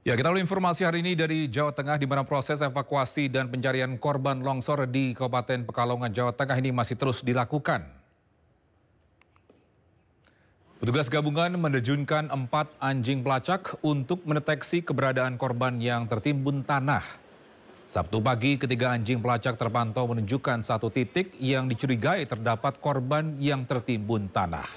Ya, kita lalu informasi hari ini dari Jawa Tengah di mana proses evakuasi dan pencarian korban longsor di Kabupaten Pekalongan, Jawa Tengah ini masih terus dilakukan. Petugas gabungan menerjunkan 4 anjing pelacak untuk mendeteksi keberadaan korban yang tertimbun tanah. Sabtu pagi, ketiga anjing pelacak terpantau menunjukkan satu titik yang dicurigai terdapat korban yang tertimbun tanah.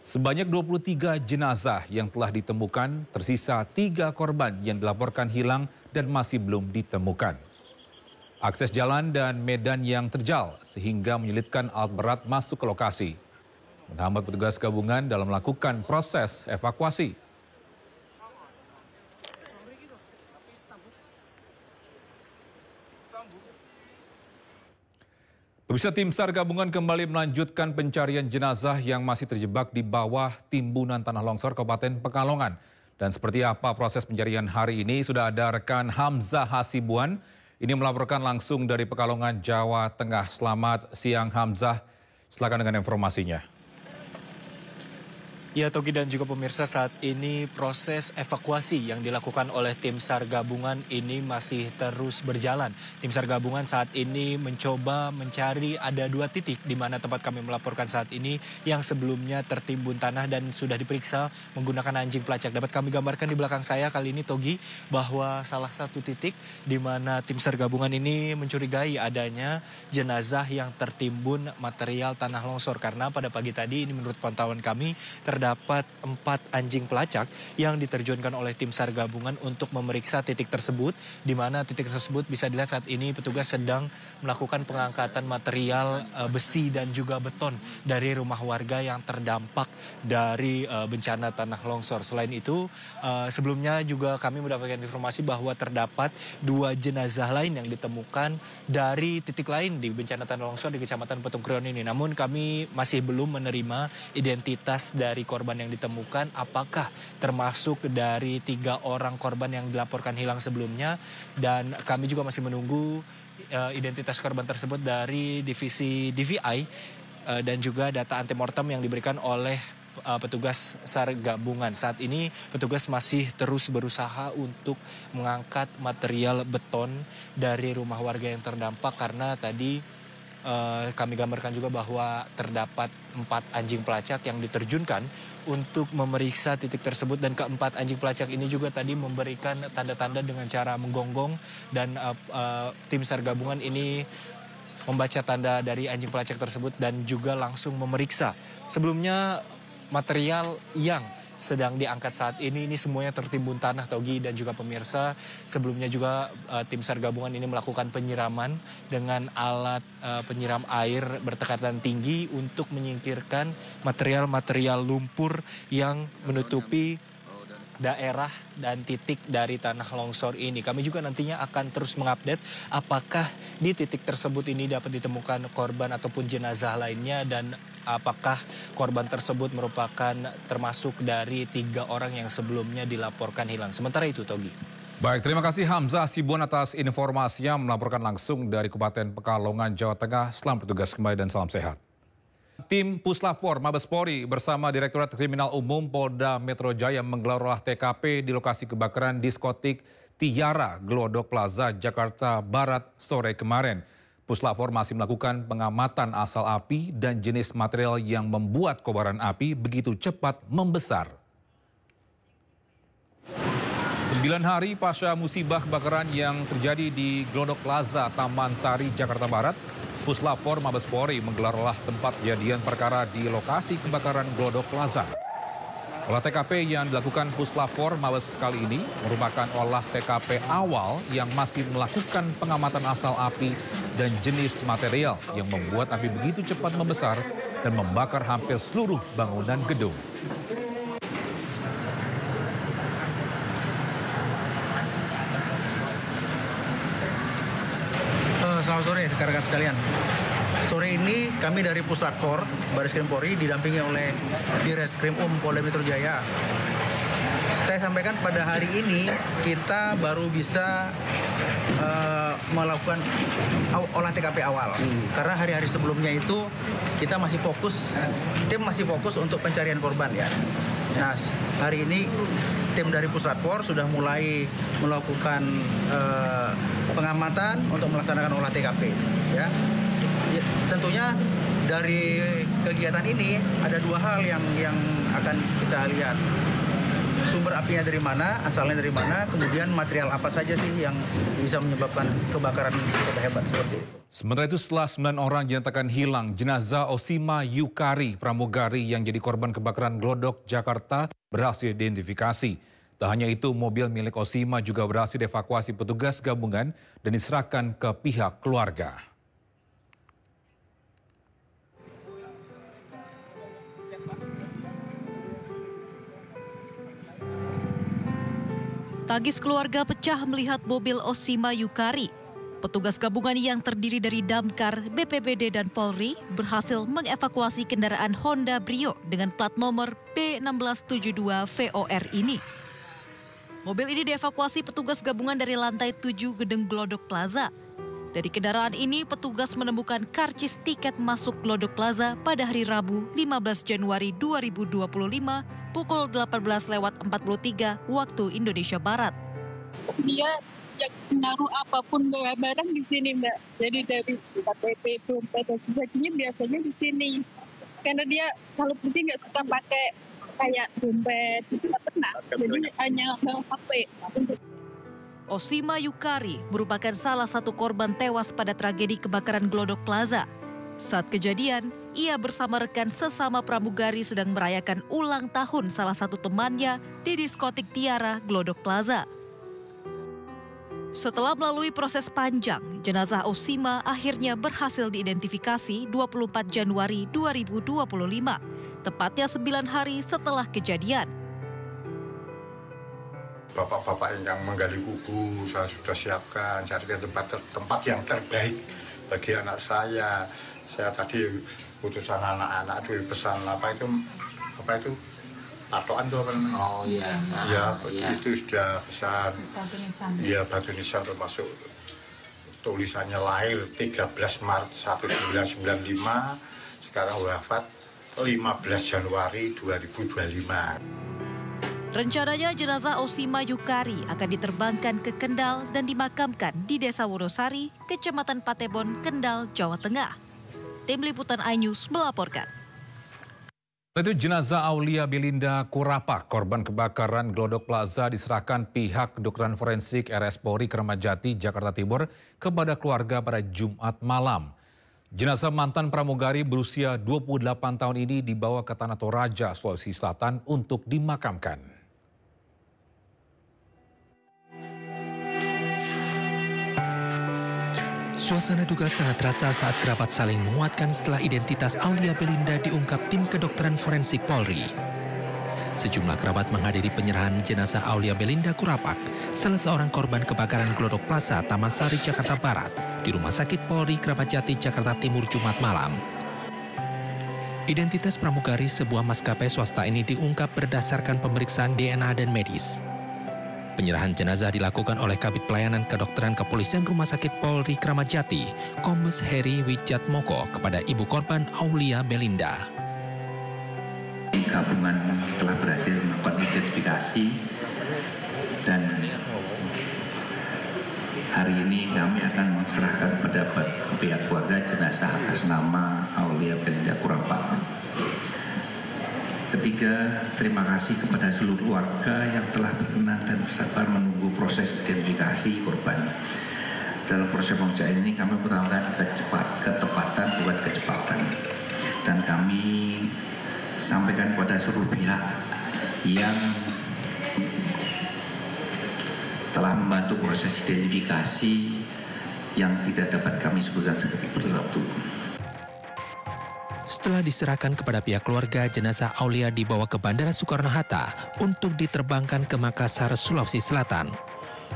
Sebanyak 23 jenazah yang telah ditemukan, tersisa 3 korban yang dilaporkan hilang dan masih belum ditemukan. Akses jalan dan medan yang terjal sehingga menyulitkan alat berat masuk ke lokasi, menghambat petugas gabungan dalam melakukan proses evakuasi. Pemirsa, tim SAR gabungan kembali melanjutkan pencarian jenazah yang masih terjebak di bawah timbunan tanah longsor Kabupaten Pekalongan. Dan seperti apa proses pencarian hari ini, sudah ada rekan Hamzah Hasibuan. Ini melaporkan langsung dari Pekalongan, Jawa Tengah. Selamat siang Hamzah, silakan dengan informasinya. Ya, Togi dan juga pemirsa, saat ini proses evakuasi yang dilakukan oleh tim SAR gabungan ini masih terus berjalan. Tim SAR gabungan saat ini mencoba mencari ada 2 titik di mana tempat kami melaporkan saat ini yang sebelumnya tertimbun tanah dan sudah diperiksa menggunakan anjing pelacak. Dapat kami gambarkan di belakang saya kali ini, Togi, bahwa salah satu titik di mana tim SAR gabungan ini mencurigai adanya jenazah yang tertimbun material tanah longsor. Karena pada pagi tadi ini menurut pantauan kami terdapat 4 anjing pelacak yang diterjunkan oleh tim SAR gabungan untuk memeriksa titik tersebut, di mana titik tersebut bisa dilihat saat ini petugas sedang melakukan pengangkatan material besi dan juga beton dari rumah warga yang terdampak dari bencana tanah longsor. Selain itu, sebelumnya juga kami mendapatkan informasi bahwa terdapat 2 jenazah lain yang ditemukan dari titik lain di bencana tanah longsor di Kecamatan Petung Kriono ini. Namun kami masih belum menerima identitas dari korban yang ditemukan, apakah termasuk dari 3 orang korban yang dilaporkan hilang sebelumnya, dan kami juga masih menunggu identitas korban tersebut dari divisi DVI dan juga data antemortem yang diberikan oleh petugas SAR gabungan. Saat ini petugas masih terus berusaha untuk mengangkat material beton dari rumah warga yang terdampak, karena tadi kami gambarkan juga bahwa terdapat 4 anjing pelacak yang diterjunkan untuk memeriksa titik tersebut, dan keempat anjing pelacak ini juga tadi memberikan tanda-tanda dengan cara menggonggong, dan tim SAR gabungan ini membaca tanda dari anjing pelacak tersebut dan juga langsung memeriksa. Sebelumnya material yang sedang diangkat saat ini semuanya tertimbun tanah, Togi dan juga pemirsa. Sebelumnya juga tim SAR gabungan ini melakukan penyiraman dengan alat penyiram air bertekanan tinggi untuk menyingkirkan material-material lumpur yang menutupi daerah dan titik dari tanah longsor ini. Kami juga nantinya akan terus mengupdate apakah di titik tersebut ini dapat ditemukan korban ataupun jenazah lainnya, dan apakah korban tersebut merupakan termasuk dari 3 orang yang sebelumnya dilaporkan hilang. Sementara itu, Togi. Baik, terima kasih Hamzah Hasibuan atas informasinya melaporkan langsung dari Kabupaten Pekalongan, Jawa Tengah. Selamat bertugas kembali dan salam sehat. Tim Puslapfor Mabes Polri bersama Direktorat Kriminal Umum Polda Metro Jaya menggelar olah TKP di lokasi kebakaran diskotik Tiara Glodok Plaza, Jakarta Barat sore kemarin. Puslapfor masih melakukan pengamatan asal api dan jenis material yang membuat kobaran api begitu cepat membesar. 9 hari pasca musibah kebakaran yang terjadi di Glodok Plaza, Taman Sari, Jakarta Barat, Puslapfor Mabes Polri menggelar olah tempat kejadian perkara di lokasi kebakaran Glodok Plaza. Olah TKP yang dilakukan Puslapfor Mabes kali ini merupakan olah TKP awal yang masih melakukan pengamatan asal api dan jenis material yang membuat api begitu cepat membesar dan membakar hampir seluruh bangunan gedung. Selamat sore rekan-rekan sekalian. Sore ini kami dari Puslapfor Bareskrim Polri didampingi oleh Direskrim Polda Metro Jaya. Saya sampaikan pada hari ini kita baru bisa melakukan olah TKP awal. Karena hari-hari sebelumnya itu kita masih fokus, tim masih fokus untuk pencarian korban ya. Nah, hari ini tim dari Puslapor sudah mulai melakukan pengamatan untuk melaksanakan olah TKP. Ya, tentunya dari kegiatan ini ada dua hal yang akan kita lihat. Sumber apinya dari mana, asalnya dari mana, kemudian material apa saja sih yang bisa menyebabkan kebakaran cukup hebat seperti itu. Sementara itu setelah 9 orang dinyatakan hilang, jenazah Osima Yukari pramugari yang jadi korban kebakaran Glodok Jakarta berhasil diidentifikasi. Tak hanya itu, mobil milik Osima juga berhasil dievakuasi petugas gabungan dan diserahkan ke pihak keluarga. Tangis keluarga pecah melihat mobil Osima Yukari. Petugas gabungan yang terdiri dari Damkar, BPBD, dan Polri berhasil mengevakuasi kendaraan Honda Brio dengan plat nomor B1672 VOR ini. Mobil ini dievakuasi petugas gabungan dari lantai 7 gedung Glodok Plaza. Dari kendaraan ini, petugas menemukan karcis tiket masuk Glodok Plaza pada hari Rabu 15 Januari 2025 pukul 18:43 waktu Indonesia Barat. Dia yang menaruh apapun barang di sini, Mbak. Jadi dari KTP, dompet, dan sebagainya biasanya di sini. Karena dia kalau pergi nggak suka pakai kayak dompet, itu nggak pernah. Jadi hanya bawa HP. Osima Yukari merupakan salah satu korban tewas pada tragedi kebakaran Glodok Plaza. Saat kejadian, ia bersama rekan sesama pramugari sedang merayakan ulang tahun salah satu temannya di diskotik Tiara Glodok Plaza. Setelah melalui proses panjang, jenazah Osima akhirnya berhasil diidentifikasi 24 Januari 2025, tepatnya 9 hari setelah kejadian. Bapak-bapak yang menggali kubur saya sudah siapkan, carikan tempat yang terbaik bagi anak saya. Saya tadi putusan anak-anak itu pesan apa itu patokan tuh kan? Oh iya. Ya, itu sudah pesan. Iya, batu nisan termasuk tulisannya lahir 13 Maret 1995, sekarang wafat 15 Januari 2025. Rencananya jenazah Osima Yukari akan diterbangkan ke Kendal dan dimakamkan di Desa Wonosari, Kecamatan Patebon, Kendal, Jawa Tengah. Tim Liputan iNews melaporkan. Itu jenazah Aulia Belinda Kurapak, korban kebakaran Glodok Plaza diserahkan pihak kedokteran forensik RS Polri Kramat Jati, Jakarta Timur kepada keluarga pada Jumat malam. Jenazah mantan pramugari berusia 28 tahun ini dibawa ke Tanah Toraja, Sulawesi Selatan untuk dimakamkan. Suasana duka sangat terasa saat kerabat saling menguatkan setelah identitas Aulia Belinda diungkap tim kedokteran forensik Polri. Sejumlah kerabat menghadiri penyerahan jenazah Aulia Belinda Kurapak, salah seorang korban kebakaran Glodok Plaza, Taman Sari, Jakarta Barat, di Rumah Sakit Polri Kramat Jati, Jakarta Timur, Jumat malam. Identitas pramugari sebuah maskapai swasta ini diungkap berdasarkan pemeriksaan DNA dan medis. Penyerahan jenazah dilakukan oleh Kabid Pelayanan Kedokteran Kepolisian Rumah Sakit Polri Kramat Jati, Kombes Heri Wijatmoko, kepada ibu korban Aulia Belinda. Gabungan telah berhasil melakukan identifikasi dan hari ini kami akan menserahkan kepada pihak keluarga jenazah atas nama Aulia Belinda Kurapak. Ketiga, terima kasih kepada seluruh warga yang telah berkenan dan bersabar menunggu proses identifikasi korban. Dalam proses pemeriksaan ini kami mengutamakan ketepatan buat kecepatan. Dan kami sampaikan kepada seluruh pihak yang telah membantu proses identifikasi yang tidak dapat kami sebutkan satu persatu. Setelah diserahkan kepada pihak keluarga, jenazah Aulia dibawa ke Bandara Soekarno-Hatta untuk diterbangkan ke Makassar, Sulawesi Selatan.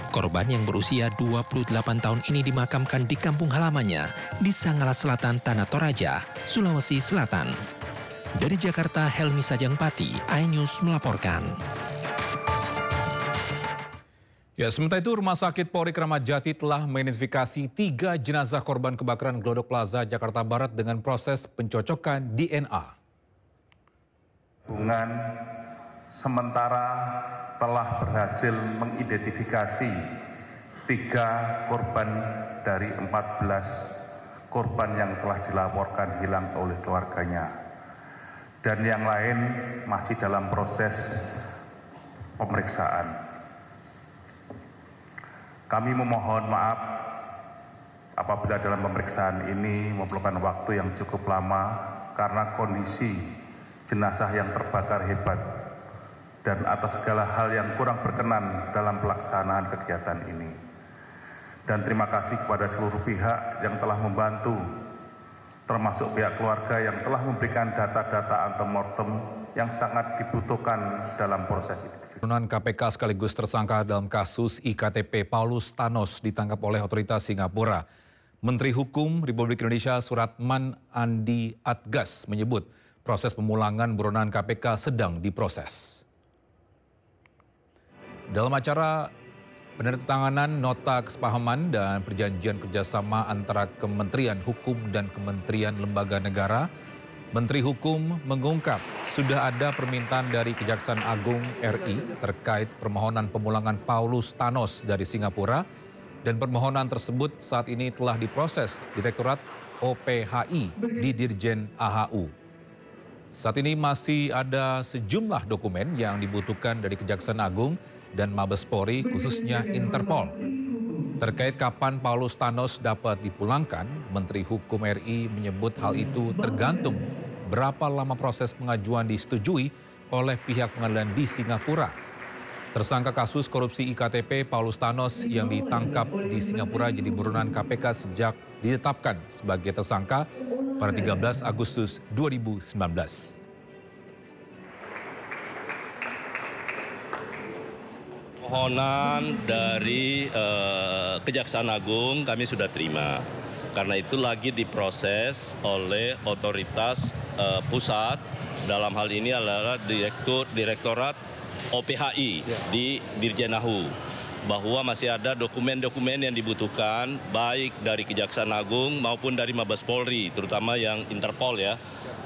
Korban yang berusia 28 tahun ini dimakamkan di kampung halamannya di Sangala Selatan, Tanah Toraja, Sulawesi Selatan. Dari Jakarta, Helmi Sajangpati, iNews melaporkan. Ya, sementara itu Rumah Sakit Polri Kramat Jati telah mengidentifikasi 3 jenazah korban kebakaran Glodok Plaza, Jakarta Barat dengan proses pencocokan DNA. Hubungan sementara telah berhasil mengidentifikasi 3 korban dari 14 korban yang telah dilaporkan hilang oleh keluarganya. Dan yang lain masih dalam proses pemeriksaan. Kami memohon maaf apabila dalam pemeriksaan ini memerlukan waktu yang cukup lama karena kondisi jenazah yang terbakar hebat dan atas segala hal yang kurang berkenan dalam pelaksanaan kegiatan ini. Dan terima kasih kepada seluruh pihak yang telah membantu, termasuk pihak keluarga yang telah memberikan data-data antemortem yang sangat dibutuhkan dalam proses identifikasi. Buronan KPK sekaligus tersangka dalam kasus IKTP Paulus Thanos ditangkap oleh otoritas Singapura. Menteri Hukum Republik Indonesia Suratman Andi Adgas menyebut proses pemulangan buronan KPK sedang diproses. Dalam acara penandatanganan nota kesepahaman dan perjanjian kerjasama antara Kementerian Hukum dan Kementerian Lembaga Negara, Menteri Hukum mengungkap sudah ada permintaan dari Kejaksaan Agung RI terkait permohonan pemulangan Paulus Thanos dari Singapura dan permohonan tersebut saat ini telah diproses Direktorat OPHI di Dirjen AHU. Saat ini masih ada sejumlah dokumen yang dibutuhkan dari Kejaksaan Agung dan Mabes Polri, khususnya Interpol. Terkait kapan Paulus Thanos dapat dipulangkan, Menteri Hukum RI menyebut hal itu tergantung berapa lama proses pengajuan disetujui oleh pihak pengadilan di Singapura. Tersangka kasus korupsi IKTP Paulus Thanos yang ditangkap di Singapura jadi buronan KPK sejak ditetapkan sebagai tersangka pada 13 Agustus 2019. Permohonan dari Kejaksaan Agung kami sudah terima. Karena itu lagi diproses oleh otoritas pusat, dalam hal ini adalah Direktorat OPHI di Dirjen AHU. Bahwa masih ada dokumen-dokumen yang dibutuhkan baik dari Kejaksaan Agung maupun dari Mabes Polri, terutama yang Interpol ya.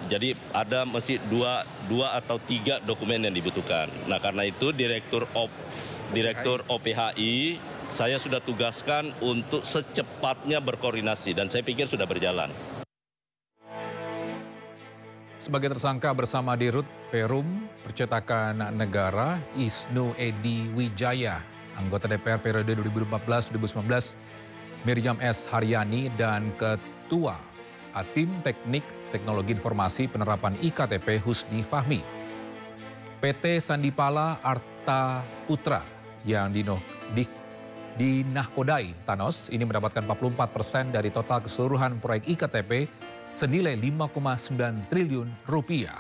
Jadi ada masih dua atau 3 dokumen yang dibutuhkan. Nah karena itu Direktur OPHI saya sudah tugaskan untuk secepatnya berkoordinasi dan saya pikir sudah berjalan. Sebagai tersangka bersama Dirut Perum Percetakan Negara, Isnu Edi Wijaya, anggota DPR periode 2014-2019, Miriam S. Haryani, dan Ketua Atim Teknik Teknologi Informasi Penerapan IKTP Husni Fahmi. PT Sandipala Arta Putra yang dinahkodai Thanos ini mendapatkan 44% dari total keseluruhan proyek IKTP senilai 5,9 triliun rupiah.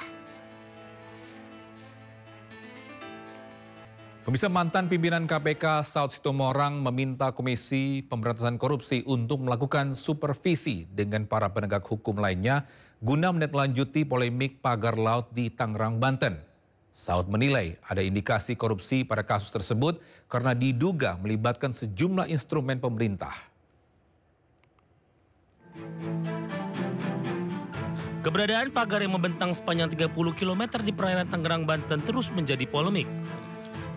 Pemirsa, mantan pimpinan KPK Saud Sitomorang meminta Komisi Pemberantasan Korupsi untuk melakukan supervisi dengan para penegak hukum lainnya guna menindaklanjuti polemik pagar laut di Tangerang, Banten. Saud menilai ada indikasi korupsi pada kasus tersebut karena diduga melibatkan sejumlah instrumen pemerintah. Keberadaan pagar yang membentang sepanjang 30 km di perairan Tangerang, Banten terus menjadi polemik.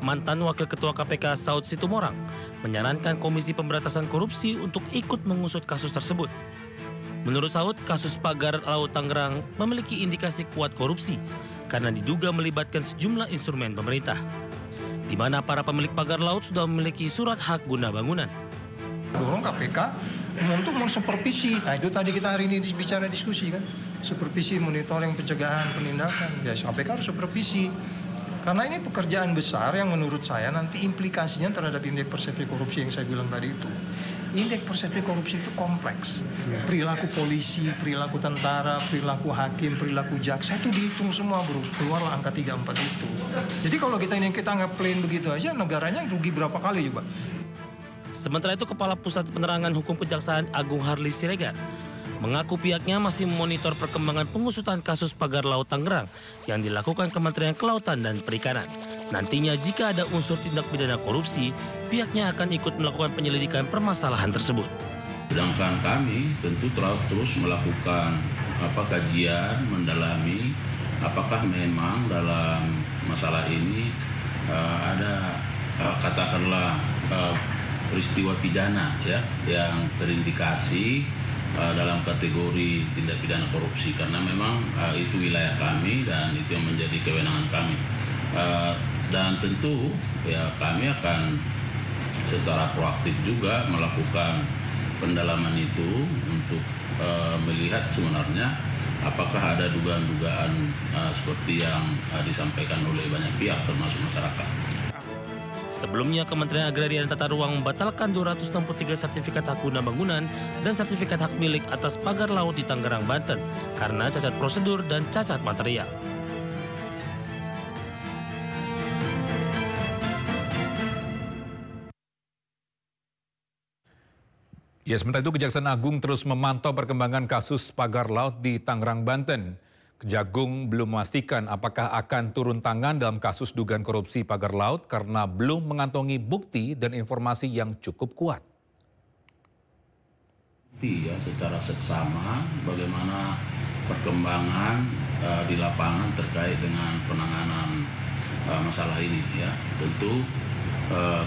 Mantan Wakil Ketua KPK Saud Sitomorang menyarankan Komisi Pemberantasan Korupsi untuk ikut mengusut kasus tersebut. Menurut Saud, kasus pagar laut Tangerang memiliki indikasi kuat korupsi karena diduga melibatkan sejumlah instrumen pemerintah, di mana para pemilik pagar laut sudah memiliki surat hak guna bangunan. Dorong KPK untuk mensupervisi. Nah itu tadi kita hari ini bicara diskusi kan, supervisi, monitoring, pencegahan, penindakan. Ya KPK harus supervisi. Karena ini pekerjaan besar yang menurut saya nanti implikasinya terhadap indeks persepsi korupsi yang saya bilang tadi itu. Indeks persepsi korupsi itu kompleks. Perilaku polisi, perilaku tentara, perilaku hakim, perilaku jaksa itu dihitung semua bro. Keluarlah angka 34 itu. Jadi kalau kita nggak plain begitu aja, negaranya rugi berapa kali juga. Sementara itu Kepala Pusat Penerangan Hukum Kejaksaan Agung Harli Siregar mengaku pihaknya masih memonitor perkembangan pengusutan kasus pagar laut Tangerang yang dilakukan Kementerian Kelautan dan Perikanan. Nantinya jika ada unsur tindak pidana korupsi, pihaknya akan ikut melakukan penyelidikan permasalahan tersebut. Sedangkan kami tentu terus melakukan kajian, mendalami apakah memang dalam masalah ini ada katakanlah peristiwa pidana ya yang terindikasi dalam kategori tindak pidana korupsi, karena memang itu wilayah kami dan itu yang menjadi kewenangan kami. Dan tentu ya kami akan secara proaktif juga melakukan pendalaman itu untuk melihat sebenarnya apakah ada dugaan-dugaan seperti yang disampaikan oleh banyak pihak termasuk masyarakat. Sebelumnya, Kementerian Agraria dan Tata Ruang membatalkan 263 sertifikat hak guna bangunan dan sertifikat hak milik atas pagar laut di Tangerang, Banten karena cacat prosedur dan cacat material. Ya, sementara itu Kejaksaan Agung terus memantau perkembangan kasus pagar laut di Tangerang, Banten. Kejagung belum memastikan apakah akan turun tangan dalam kasus dugaan korupsi pagar laut karena belum mengantongi bukti dan informasi yang cukup kuat. Ya, secara seksama bagaimana perkembangan di lapangan terkait dengan penanganan masalah ini ya. Tentu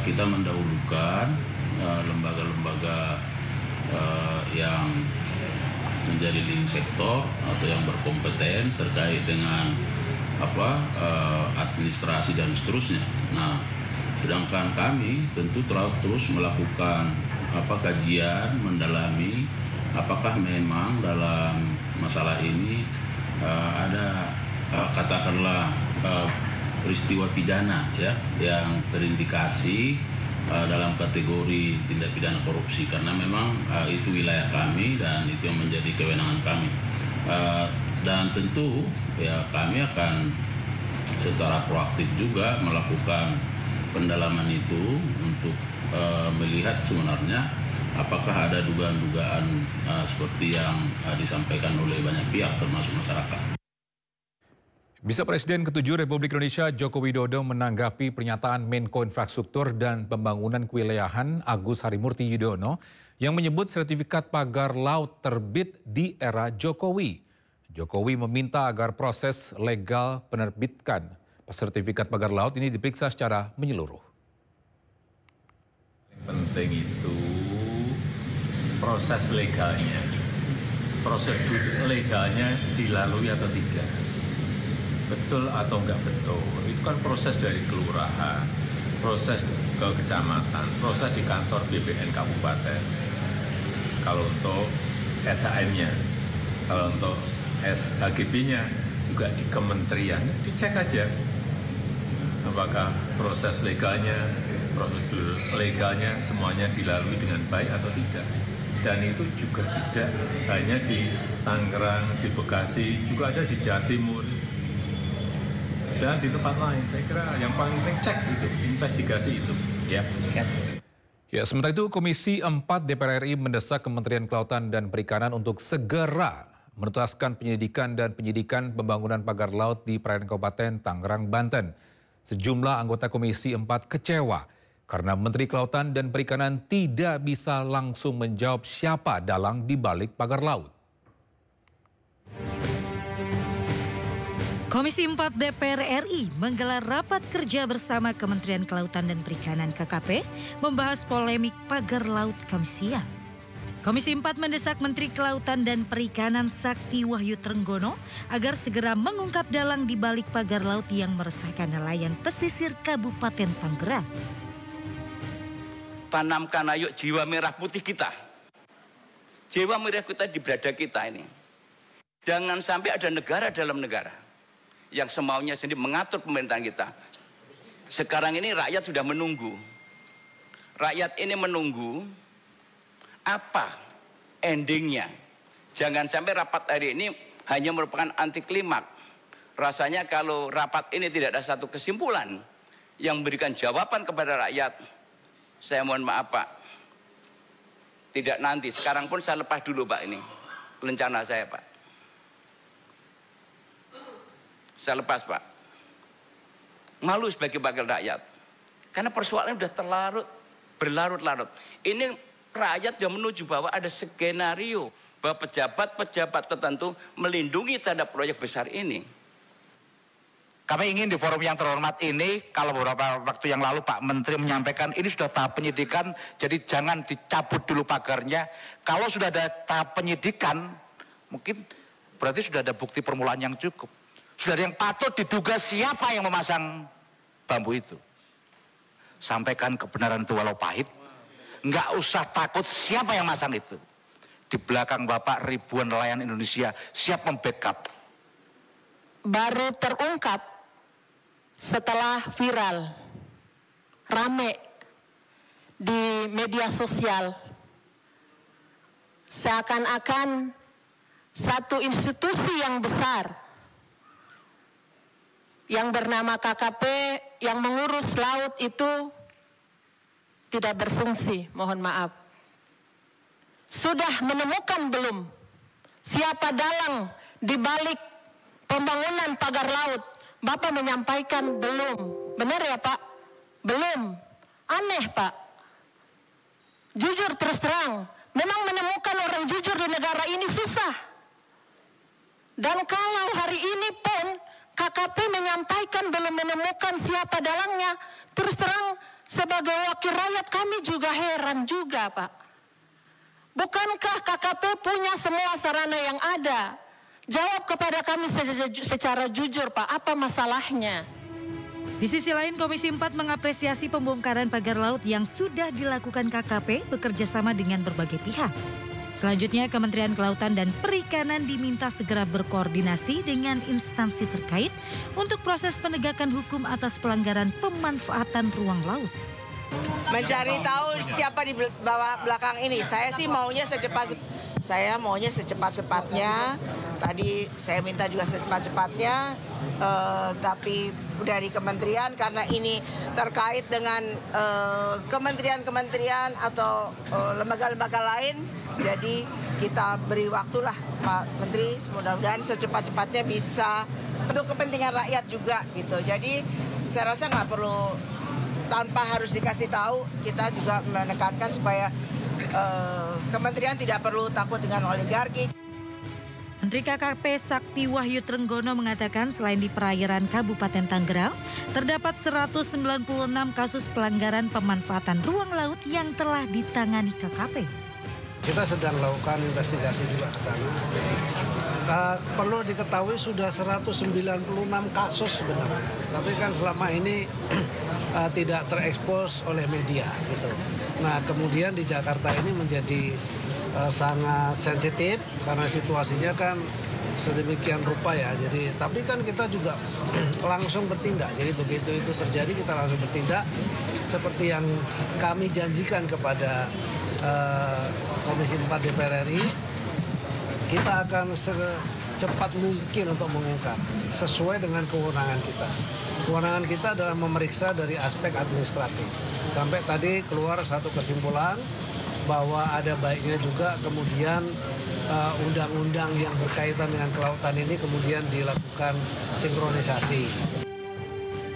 kita mendahulukan lembaga-lembaga yang menjadi link sektor atau yang berkompeten terkait dengan administrasi dan seterusnya. Nah, sedangkan kami tentu terus melakukan kajian mendalami apakah memang dalam masalah ini ada katakanlah peristiwa pidana ya yang terindikasi dalam kategori tindak pidana korupsi, karena memang itu wilayah kami dan itu yang menjadi kewenangan kami. Dan tentu ya kami akan secara proaktif juga melakukan pendalaman itu untuk melihat sebenarnya apakah ada dugaan-dugaan seperti yang disampaikan oleh banyak pihak termasuk masyarakat. Bisa Presiden ke-7 Republik Indonesia Joko Widodo menanggapi pernyataan Menko Infrastruktur dan Pembangunan Kewilayahan Agus Harimurti Yudhoyono yang menyebut sertifikat pagar laut terbit di era Jokowi. Jokowi meminta agar proses legal penerbitan sertifikat pagar laut ini diperiksa secara menyeluruh. Penting itu proses legalnya, prosedur legalnya dilalui atau tidak. Betul atau enggak betul, itu kan proses dari kelurahan, proses ke kecamatan, proses di kantor BPN kabupaten. Kalau untuk SHM-nya, kalau untuk SHGB-nya juga di kementerian, dicek aja apakah proses legalnya, prosedur legalnya semuanya dilalui dengan baik atau tidak. Dan itu juga tidak hanya di Tangerang, di Bekasi, juga ada di Jawa Timur. Dan di tempat lain, saya kira yang paling penting cek itu, investigasi itu. Ya, sementara itu Komisi 4 DPR RI mendesak Kementerian Kelautan dan Perikanan untuk segera menuntaskan penyelidikan dan penyidikan pembangunan pagar laut di perairan Kabupaten Tangerang, Banten. Sejumlah anggota Komisi 4 kecewa karena Menteri Kelautan dan Perikanan tidak bisa langsung menjawab siapa dalang di balik pagar laut. Komisi 4 DPR RI menggelar rapat kerja bersama Kementerian Kelautan dan Perikanan KKP membahas polemik pagar laut Kamis siang. Komisi 4 mendesak Menteri Kelautan dan Perikanan Sakti Wahyu Trenggono agar segera mengungkap dalang di balik pagar laut yang meresahkan nelayan pesisir Kabupaten Tangerang. Tanamkan ayo jiwa merah putih kita. Jiwa merah kita di berada kita ini. Jangan sampai ada negara dalam negara yang semaunya sendiri mengatur pemerintahan kita. Sekarang ini rakyat sudah menunggu. Rakyat ini menunggu apa endingnya. Jangan sampai rapat hari ini hanya merupakan anti klimaks. Rasanya kalau rapat ini tidak ada satu kesimpulan yang memberikan jawaban kepada rakyat, saya mohon maaf Pak, tidak nanti, sekarang pun saya lepas dulu Pak ini, rencana saya Pak. Saya lepas Pak. Malu sebagai wakil rakyat. Karena persoalannya sudah berlarut-larut. Ini rakyat sudah menuju bahwa ada skenario bahwa pejabat-pejabat tertentu melindungi terhadap proyek besar ini. Kami ingin di forum yang terhormat ini, kalau beberapa waktu yang lalu Pak Menteri menyampaikan ini sudah tahap penyidikan, jadi jangan dicabut dulu pagarnya. Kalau sudah ada tahap penyidikan, mungkin berarti sudah ada bukti permulaan yang cukup. Sudah ada yang patut diduga siapa yang memasang bambu itu. Sampaikan kebenaran itu walau pahit. Nggak usah takut siapa yang masang itu. Di belakang Bapak ribuan nelayan Indonesia siap membackup. Baru terungkap setelah viral, rame di media sosial, seakan-akan satu institusi yang besar yang bernama KKP yang mengurus laut itu tidak berfungsi, mohon maaf. Sudah menemukan belum siapa dalang di balik pembangunan pagar laut? Bapak menyampaikan belum. Benar ya Pak? Belum. Aneh Pak. Jujur terus terang, memang menemukan orang jujur di negara ini susah. Dan kalau hari ini pun KKP menyampaikan belum menemukan siapa dalangnya, terus terang sebagai wakil rakyat kami juga heran juga Pak. Bukankah KKP punya semua sarana yang ada? Jawab kepada kami secara jujur Pak, apa masalahnya? Di sisi lain, Komisi 4 mengapresiasi pembongkaran pagar laut yang sudah dilakukan KKP bekerjasama dengan berbagai pihak. Selanjutnya, Kementerian Kelautan dan Perikanan diminta segera berkoordinasi dengan instansi terkait untuk proses penegakan hukum atas pelanggaran pemanfaatan ruang laut. Mencari tahu siapa di bawah belakang ini. Saya sih maunya secepat-cepatnya. Tadi saya minta juga secepat-cepatnya, tapi dari kementerian karena ini terkait dengan kementerian-kementerian atau lembaga-lembaga lain. Jadi kita beri waktulah Pak Menteri, mudah-mudahan secepat-cepatnya bisa untuk kepentingan rakyat juga gitu. Jadi saya rasa nggak perlu tanpa harus dikasih tahu, kita juga menekankan supaya kementerian tidak perlu takut dengan oligarki. Menteri KKP Sakti Wahyu Trenggono mengatakan selain di perairan Kabupaten Tangerang, terdapat 196 kasus pelanggaran pemanfaatan ruang laut yang telah ditangani KKP. Kita sedang lakukan investigasi juga ke sana. Perlu diketahui sudah 196 kasus sebenarnya. Tapi kan selama ini tidak terekspos oleh media gitu. Nah, kemudian di Jakarta ini menjadi sangat sensitif karena situasinya kan sedemikian rupa ya. Jadi tapi kan kita juga langsung bertindak. Jadi begitu itu terjadi kita langsung bertindak seperti yang kami janjikan kepada Komisi 4 DPR RI. Kita akan secepat mungkin untuk mengungkap sesuai dengan kewenangan kita. Kewenangan kita adalah memeriksa dari aspek administratif. Sampai tadi keluar satu kesimpulan bahwa ada baiknya juga kemudian undang-undang yang berkaitan dengan kelautan ini kemudian dilakukan sinkronisasi.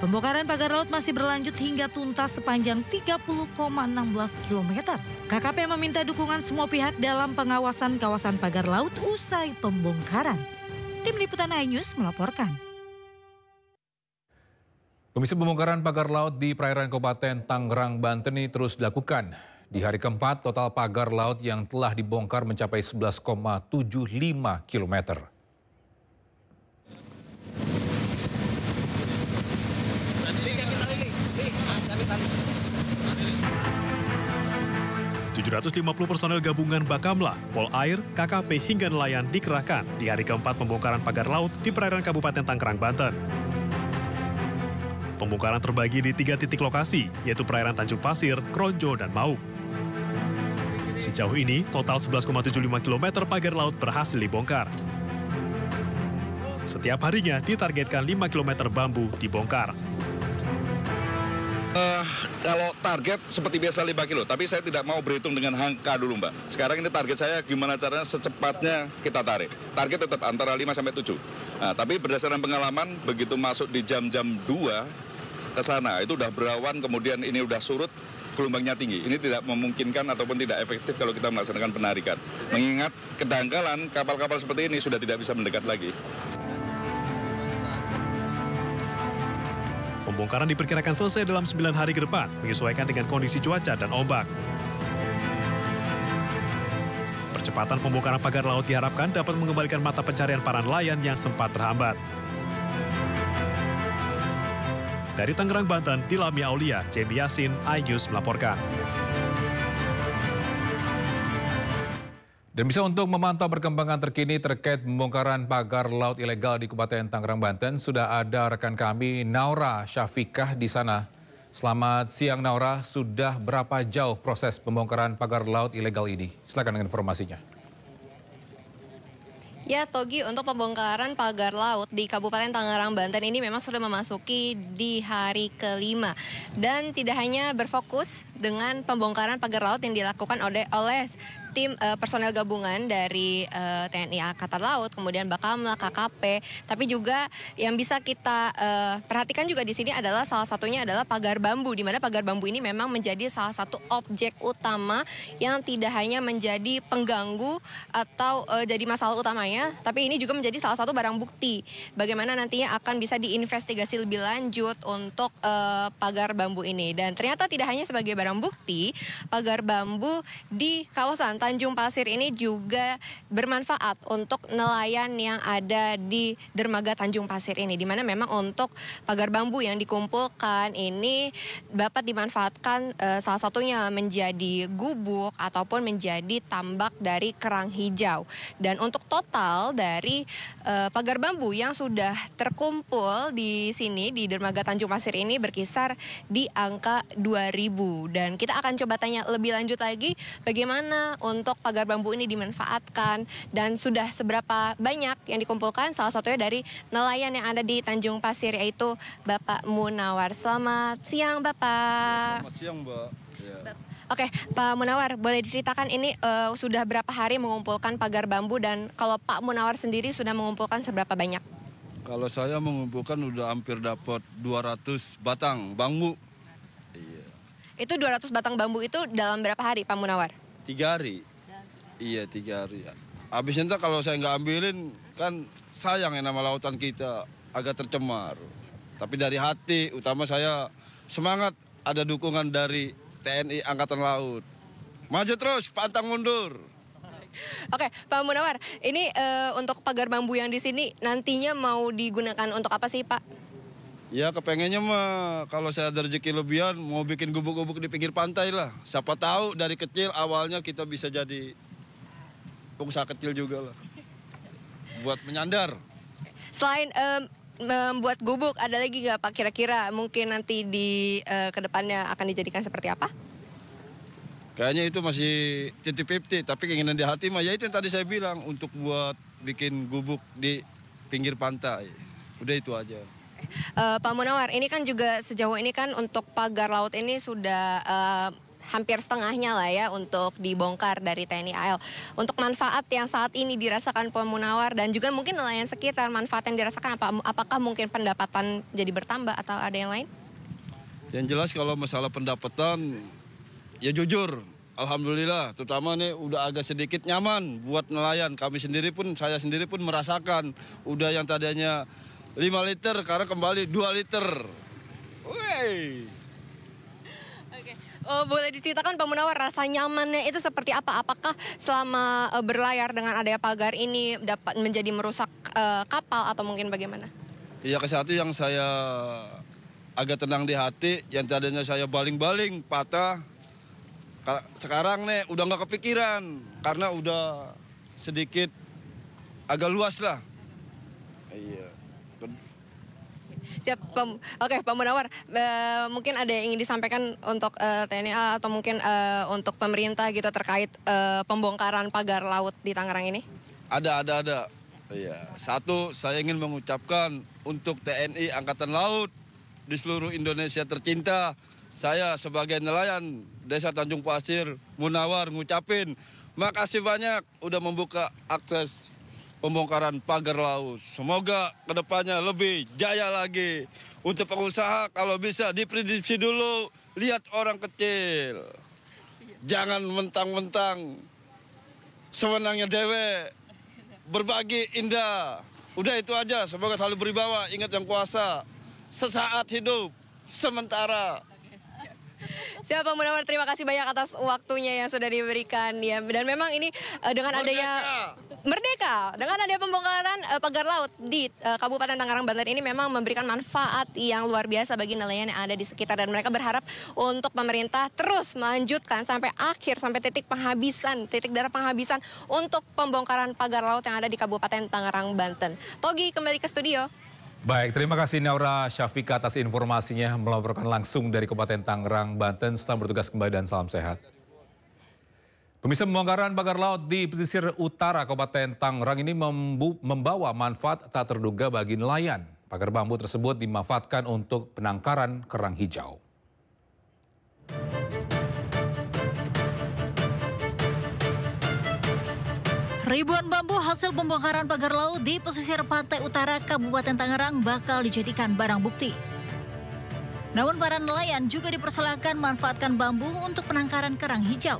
Pembongkaran pagar laut masih berlanjut hingga tuntas sepanjang 30,16 km. KKP meminta dukungan semua pihak dalam pengawasan kawasan pagar laut usai pembongkaran. Tim Liputan iNews melaporkan. Komisi pembongkaran pagar laut di perairan Kabupaten Tangerang, Banten ini terus dilakukan. Di hari keempat, total pagar laut yang telah dibongkar mencapai 11,75 km. ...750 personel gabungan Bakamla, Polair, KKP hingga nelayan dikerahkan di hari keempat pembongkaran pagar laut di perairan Kabupaten Tangerang, Banten. Pembongkaran terbagi di 3 titik lokasi, yaitu perairan Tanjung Pasir, Kronjo, dan Mauk. Sejauh ini, total 11,75 km pagar laut berhasil dibongkar. Setiap harinya ditargetkan 5 km bambu dibongkar. Kalau target seperti biasa 5 kilo, tapi saya tidak mau berhitung dengan angka dulu Mbak. Sekarang ini target saya gimana caranya secepatnya kita tarik. Target tetap antara 5 sampai 7. Nah, tapi berdasarkan pengalaman, begitu masuk di jam-jam 2 ke sana, itu udah berawan, kemudian ini udah surut, gelombangnya tinggi. Ini tidak memungkinkan ataupun tidak efektif kalau kita melaksanakan penarikan. Mengingat kedangkalan kapal-kapal seperti ini sudah tidak bisa mendekat lagi. Pembongkaran diperkirakan selesai dalam 9 hari ke depan, menyesuaikan dengan kondisi cuaca dan ombak. Percepatan pembongkaran pagar laut diharapkan dapat mengembalikan mata pencarian para nelayan yang sempat terhambat. Dari Tangerang, Banten, Tilami Aulia, Jamie Yasin, iNews melaporkan. Dan bisa untuk memantau perkembangan terkini terkait pembongkaran pagar laut ilegal di Kabupaten Tangerang, Banten, sudah ada rekan kami Naura Syafikah di sana. Selamat siang Naura, sudah berapa jauh proses pembongkaran pagar laut ilegal ini? Silakan dengan informasinya. Ya, Togi, untuk pembongkaran pagar laut di Kabupaten Tangerang, Banten ini memang sudah memasuki di hari kelima. Dan tidak hanya berfokus dengan pembongkaran pagar laut yang dilakukan oleh tim personel gabungan dari TNI Angkatan Laut, kemudian Bakamla, KKP, tapi juga yang bisa kita perhatikan juga di sini adalah salah satunya adalah pagar bambu, di mana pagar bambu ini memang menjadi salah satu objek utama yang tidak hanya menjadi pengganggu atau jadi masalah utamanya, tapi ini juga menjadi salah satu barang bukti bagaimana nantinya akan bisa diinvestigasi lebih lanjut untuk pagar bambu ini. Dan ternyata tidak hanya sebagai barang bukti, pagar bambu di kawasan Tanjung Pasir ini juga bermanfaat untuk nelayan yang ada di dermaga Tanjung Pasir ini, di mana memang untuk pagar bambu yang dikumpulkan ini dapat dimanfaatkan salah satunya menjadi gubuk ataupun menjadi tambak dari kerang hijau. Dan untuk total dari pagar bambu yang sudah terkumpul di sini di dermaga Tanjung Pasir ini berkisar di angka 2.000. Dan kita akan coba tanya lebih lanjut lagi bagaimana untuk pagar bambu ini dimanfaatkan dan sudah seberapa banyak yang dikumpulkan, salah satunya dari nelayan yang ada di Tanjung Pasir, yaitu Bapak Munawar. Selamat siang Bapak. Selamat siang Mbak. Ya. Oke, Pak Munawar, boleh diceritakan ini sudah berapa hari mengumpulkan pagar bambu, dan kalau Pak Munawar sendiri sudah mengumpulkan seberapa banyak? Kalau saya mengumpulkan udah hampir dapat 200 batang bambu. Iya. Itu 200 batang bambu itu dalam berapa hari Pak Munawar? 3 hari. Iya 3 hari. Habis itu kalau saya nggak ambilin kan sayang ya nama lautan kita agak tercemar. Tapi dari hati utama saya semangat ada dukungan dari TNI Angkatan Laut. Maju terus, pantang mundur. Oke, Pak Munawar, ini untuk pagar bambu yang di sini nantinya mau digunakan untuk apa sih Pak? Ya kepengennya mah kalau saya ada rezeki lebihan mau bikin gubuk-gubuk di pinggir pantai lah. Siapa tahu dari kecil awalnya kita bisa jadi pengusaha kecil juga lah. Buat menyandar. Selain membuat gubuk, ada lagi nggak Pak kira-kira mungkin nanti di kedepannya akan dijadikan seperti apa? Kayaknya itu masih 50-50, tapi keinginan di hati mah ya itu yang tadi saya bilang untuk buat bikin gubuk di pinggir pantai. Udah itu aja. Pak Munawar, ini kan juga sejauh ini kan untuk pagar laut ini sudah hampir setengahnya lah ya untuk dibongkar dari TNI AL. Untuk manfaat yang saat ini dirasakan Pak Munawar dan juga mungkin nelayan sekitar, manfaat yang dirasakan apakah mungkin pendapatan jadi bertambah atau ada yang lain? Yang jelas kalau masalah pendapatan, ya jujur, alhamdulillah, terutama nih udah agak sedikit nyaman buat nelayan. Saya sendiri pun merasakan udah yang tadinya 5 liter, karena kembali 2 liter. Wey. Oke. Boleh diceritakan Pak Munawar rasa nyamannya itu seperti apa? Apakah selama berlayar dengan adanya pagar ini dapat menjadi merusak kapal atau mungkin bagaimana? Ya ke satu yang saya agak tenang di hati, yang tadinya saya baling-baling patah, sekarang nih udah nggak kepikiran karena udah sedikit agak luas lah. Iya. Siap, oke Pak Munawar, mungkin ada yang ingin disampaikan untuk TNI atau mungkin untuk pemerintah gitu terkait pembongkaran pagar laut di Tangerang ini? Ada. Iya. Satu, saya ingin mengucapkan untuk TNI Angkatan Laut di seluruh Indonesia tercinta, saya sebagai nelayan Desa Tanjung Pasir, Munawar, ngucapin makasih banyak udah membuka akses pembongkaran pagar laut. Semoga kedepannya lebih jaya lagi. Untuk pengusaha kalau bisa diprediksi dulu, lihat orang kecil. Jangan mentang-mentang sewenangnya dewe. Berbagi indah. Udah itu aja, semoga selalu beribawa, ingat yang kuasa. Sesaat hidup, sementara. Siap Pak Munawar, terima kasih banyak atas waktunya yang sudah diberikan ya. Dan memang ini dengan adanya Merdeka, dengan adanya pembongkaran pagar laut di Kabupaten Tangerang, Banten ini memang memberikan manfaat yang luar biasa bagi nelayan yang ada di sekitar, dan mereka berharap untuk pemerintah terus melanjutkan sampai akhir, sampai titik darah penghabisan untuk pembongkaran pagar laut yang ada di Kabupaten Tangerang, Banten. Togi kembali ke studio. Baik, terima kasih Naura Syafika atas informasinya melaporkan langsung dari Kabupaten Tangerang, Banten. Selamat bertugas kembali dan salam sehat. Pemirsa, pembongkaran pagar laut di pesisir utara Kabupaten Tangerang ini membawa manfaat tak terduga bagi nelayan. Pagar bambu tersebut dimanfaatkan untuk penangkaran kerang hijau. Ribuan bambu hasil pembongkaran pagar laut di pesisir pantai utara Kabupaten Tangerang bakal dijadikan barang bukti. Namun para nelayan juga dipersilakan manfaatkan bambu untuk penangkaran kerang hijau.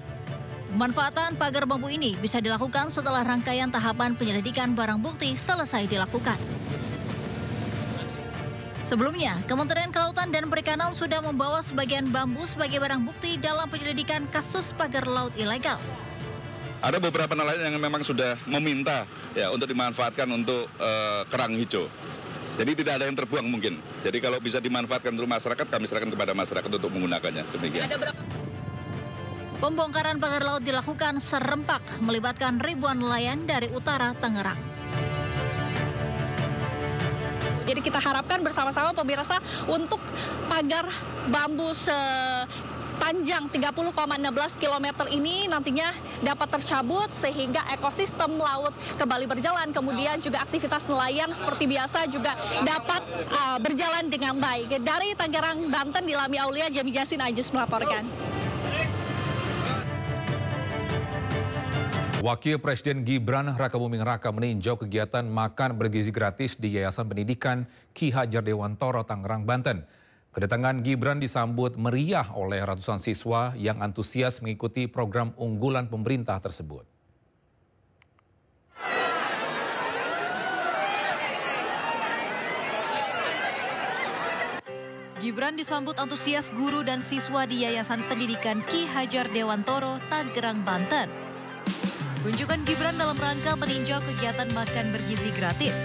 Pemanfaatan pagar bambu ini bisa dilakukan setelah rangkaian tahapan penyelidikan barang bukti selesai dilakukan. Sebelumnya, Kementerian Kelautan dan Perikanan sudah membawa sebagian bambu sebagai barang bukti dalam penyelidikan kasus pagar laut ilegal. Ada beberapa nelayan yang memang sudah meminta ya untuk dimanfaatkan untuk kerang hijau. Jadi tidak ada yang terbuang mungkin. Jadi kalau bisa dimanfaatkan untuk masyarakat, kami serahkan kepada masyarakat untuk menggunakannya. Demikian. Pembongkaran pagar laut dilakukan serempak melibatkan ribuan nelayan dari utara Tangerang. Jadi kita harapkan bersama-sama pemirsa untuk pagar bambu sepanjang 30,16 km ini nantinya dapat tercabut sehingga ekosistem laut kembali berjalan. Kemudian juga aktivitas nelayan seperti biasa juga dapat berjalan dengan baik. Dari Tangerang, Banten, Dilami Aulia, Jami Jasin Ajus melaporkan. Wakil Presiden Gibran Rakabuming Raka meninjau kegiatan makan bergizi gratis di Yayasan Pendidikan Ki Hajar Dewantoro, Tangerang, Banten. Kedatangan Gibran disambut meriah oleh ratusan siswa yang antusias mengikuti program unggulan pemerintah tersebut. Gibran disambut antusias guru dan siswa di Yayasan Pendidikan Ki Hajar Dewantoro, Tangerang, Banten. Kunjungan Gibran dalam rangka meninjau kegiatan makan bergizi gratis.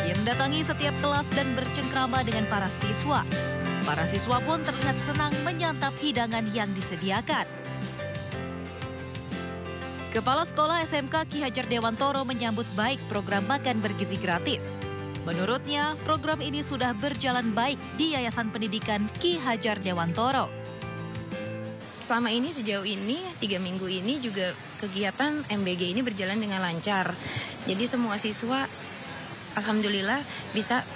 Ia mendatangi setiap kelas dan bercengkrama dengan para siswa. Para siswa pun terlihat senang menyantap hidangan yang disediakan. Kepala Sekolah SMK Ki Hajar Dewantoro menyambut baik program makan bergizi gratis. Menurutnya, program ini sudah berjalan baik di Yayasan Pendidikan Ki Hajar Dewantoro. Selama ini, sejauh ini, 3 minggu ini juga kegiatan MBG ini berjalan dengan lancar. Jadi semua siswa alhamdulillah bisa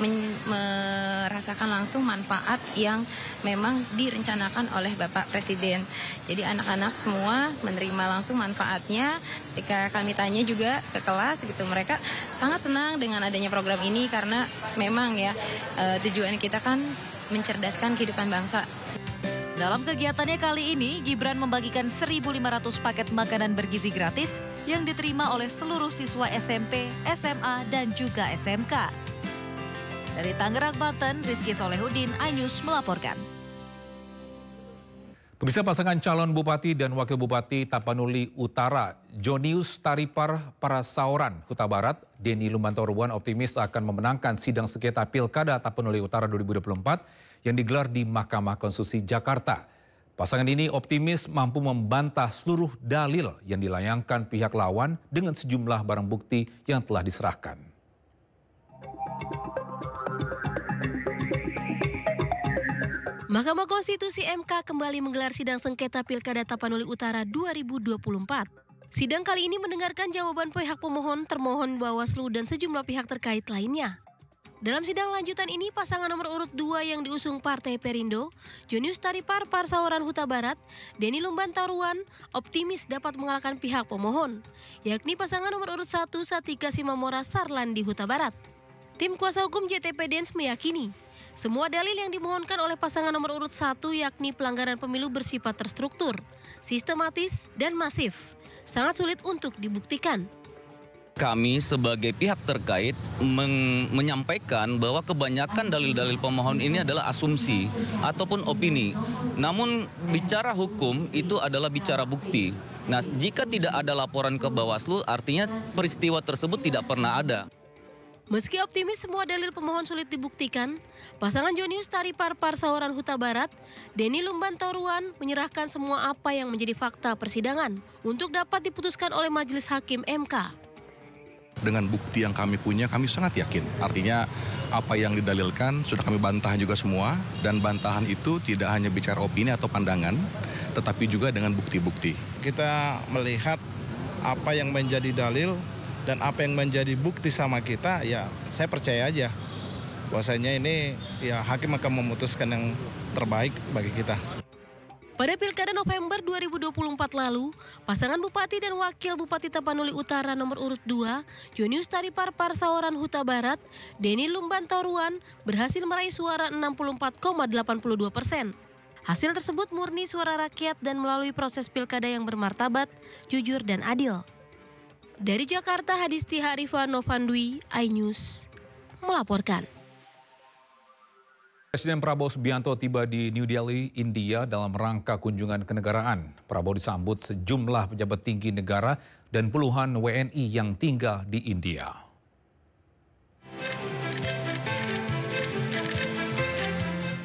merasakan langsung manfaat yang memang direncanakan oleh Bapak Presiden. Jadi anak-anak semua menerima langsung manfaatnya. Ketika kami tanya juga ke kelas gitu, mereka sangat senang dengan adanya program ini karena memang ya tujuan kita kan mencerdaskan kehidupan bangsa. Dalam kegiatannya kali ini, Gibran membagikan 1.500 paket makanan bergizi gratis yang diterima oleh seluruh siswa SMP, SMA, dan juga SMK. Dari Tangerang, Banten, Rizky Solehudin, iNews melaporkan. Pemirsa, pasangan calon Bupati dan Wakil Bupati Tapanuli Utara, Jonius Taripar Parasaoran, Huta Barat, Denny Lumbantoruan optimis akan memenangkan sidang sengketa Pilkada Tapanuli Utara 2024 yang digelar di Mahkamah Konstitusi Jakarta. Pasangan ini optimis mampu membantah seluruh dalil yang dilayangkan pihak lawan dengan sejumlah barang bukti yang telah diserahkan. Mahkamah Konstitusi MK kembali menggelar sidang sengketa Pilkada Tapanuli Utara 2024. Sidang kali ini mendengarkan jawaban pihak pemohon, termohon, Bawaslu, dan sejumlah pihak terkait lainnya. Dalam sidang lanjutan ini, pasangan nomor urut 2 yang diusung Partai Perindo, Jonius Taripar Parasaoran Huta Barat, Denny Lumbantoruan, optimis dapat mengalahkan pihak pemohon, yakni pasangan nomor urut 1 Satika Simamora Sarlandi Huta Barat. Tim kuasa hukum JTP Dens meyakini, semua dalil yang dimohonkan oleh pasangan nomor urut 1 yakni pelanggaran pemilu bersifat terstruktur, sistematis, dan masif, sangat sulit untuk dibuktikan. kami sebagai pihak terkait menyampaikan bahwa kebanyakan dalil-dalil pemohon ini adalah asumsi ataupun opini. Namun bicara hukum itu adalah bicara bukti. Nah, jika tidak ada laporan ke Bawaslu, artinya peristiwa tersebut tidak pernah ada. Meski optimis semua dalil pemohon sulit dibuktikan, pasangan Jonius Taripar Parsaoran Huta Barat, Denny Lumbantoruan menyerahkan semua apa yang menjadi fakta persidangan untuk dapat diputuskan oleh Majelis Hakim MK. Dengan bukti yang kami punya, kami sangat yakin. Artinya apa yang didalilkan sudah kami bantah juga semua, dan bantahan itu tidak hanya bicara opini atau pandangan, tetapi juga dengan bukti-bukti. Kita melihat apa yang menjadi dalil dan apa yang menjadi bukti sama kita, ya saya percaya aja bahwasanya ini ya hakim akan memutuskan yang terbaik bagi kita. Pada Pilkada November 2024 lalu, pasangan Bupati dan Wakil Bupati Tapanuli Utara nomor urut 2, Jonius Taripar Parsaoran Huta Barat, Denny Lumbantoruan berhasil meraih suara 64,82%. Hasil tersebut murni suara rakyat dan melalui proses pilkada yang bermartabat, jujur dan adil. Dari Jakarta, Hadisti Harifa Novandwi, iNews melaporkan. Presiden Prabowo Subianto tiba di New Delhi, India dalam rangka kunjungan kenegaraan. Prabowo disambut sejumlah pejabat tinggi negara dan puluhan WNI yang tinggal di India.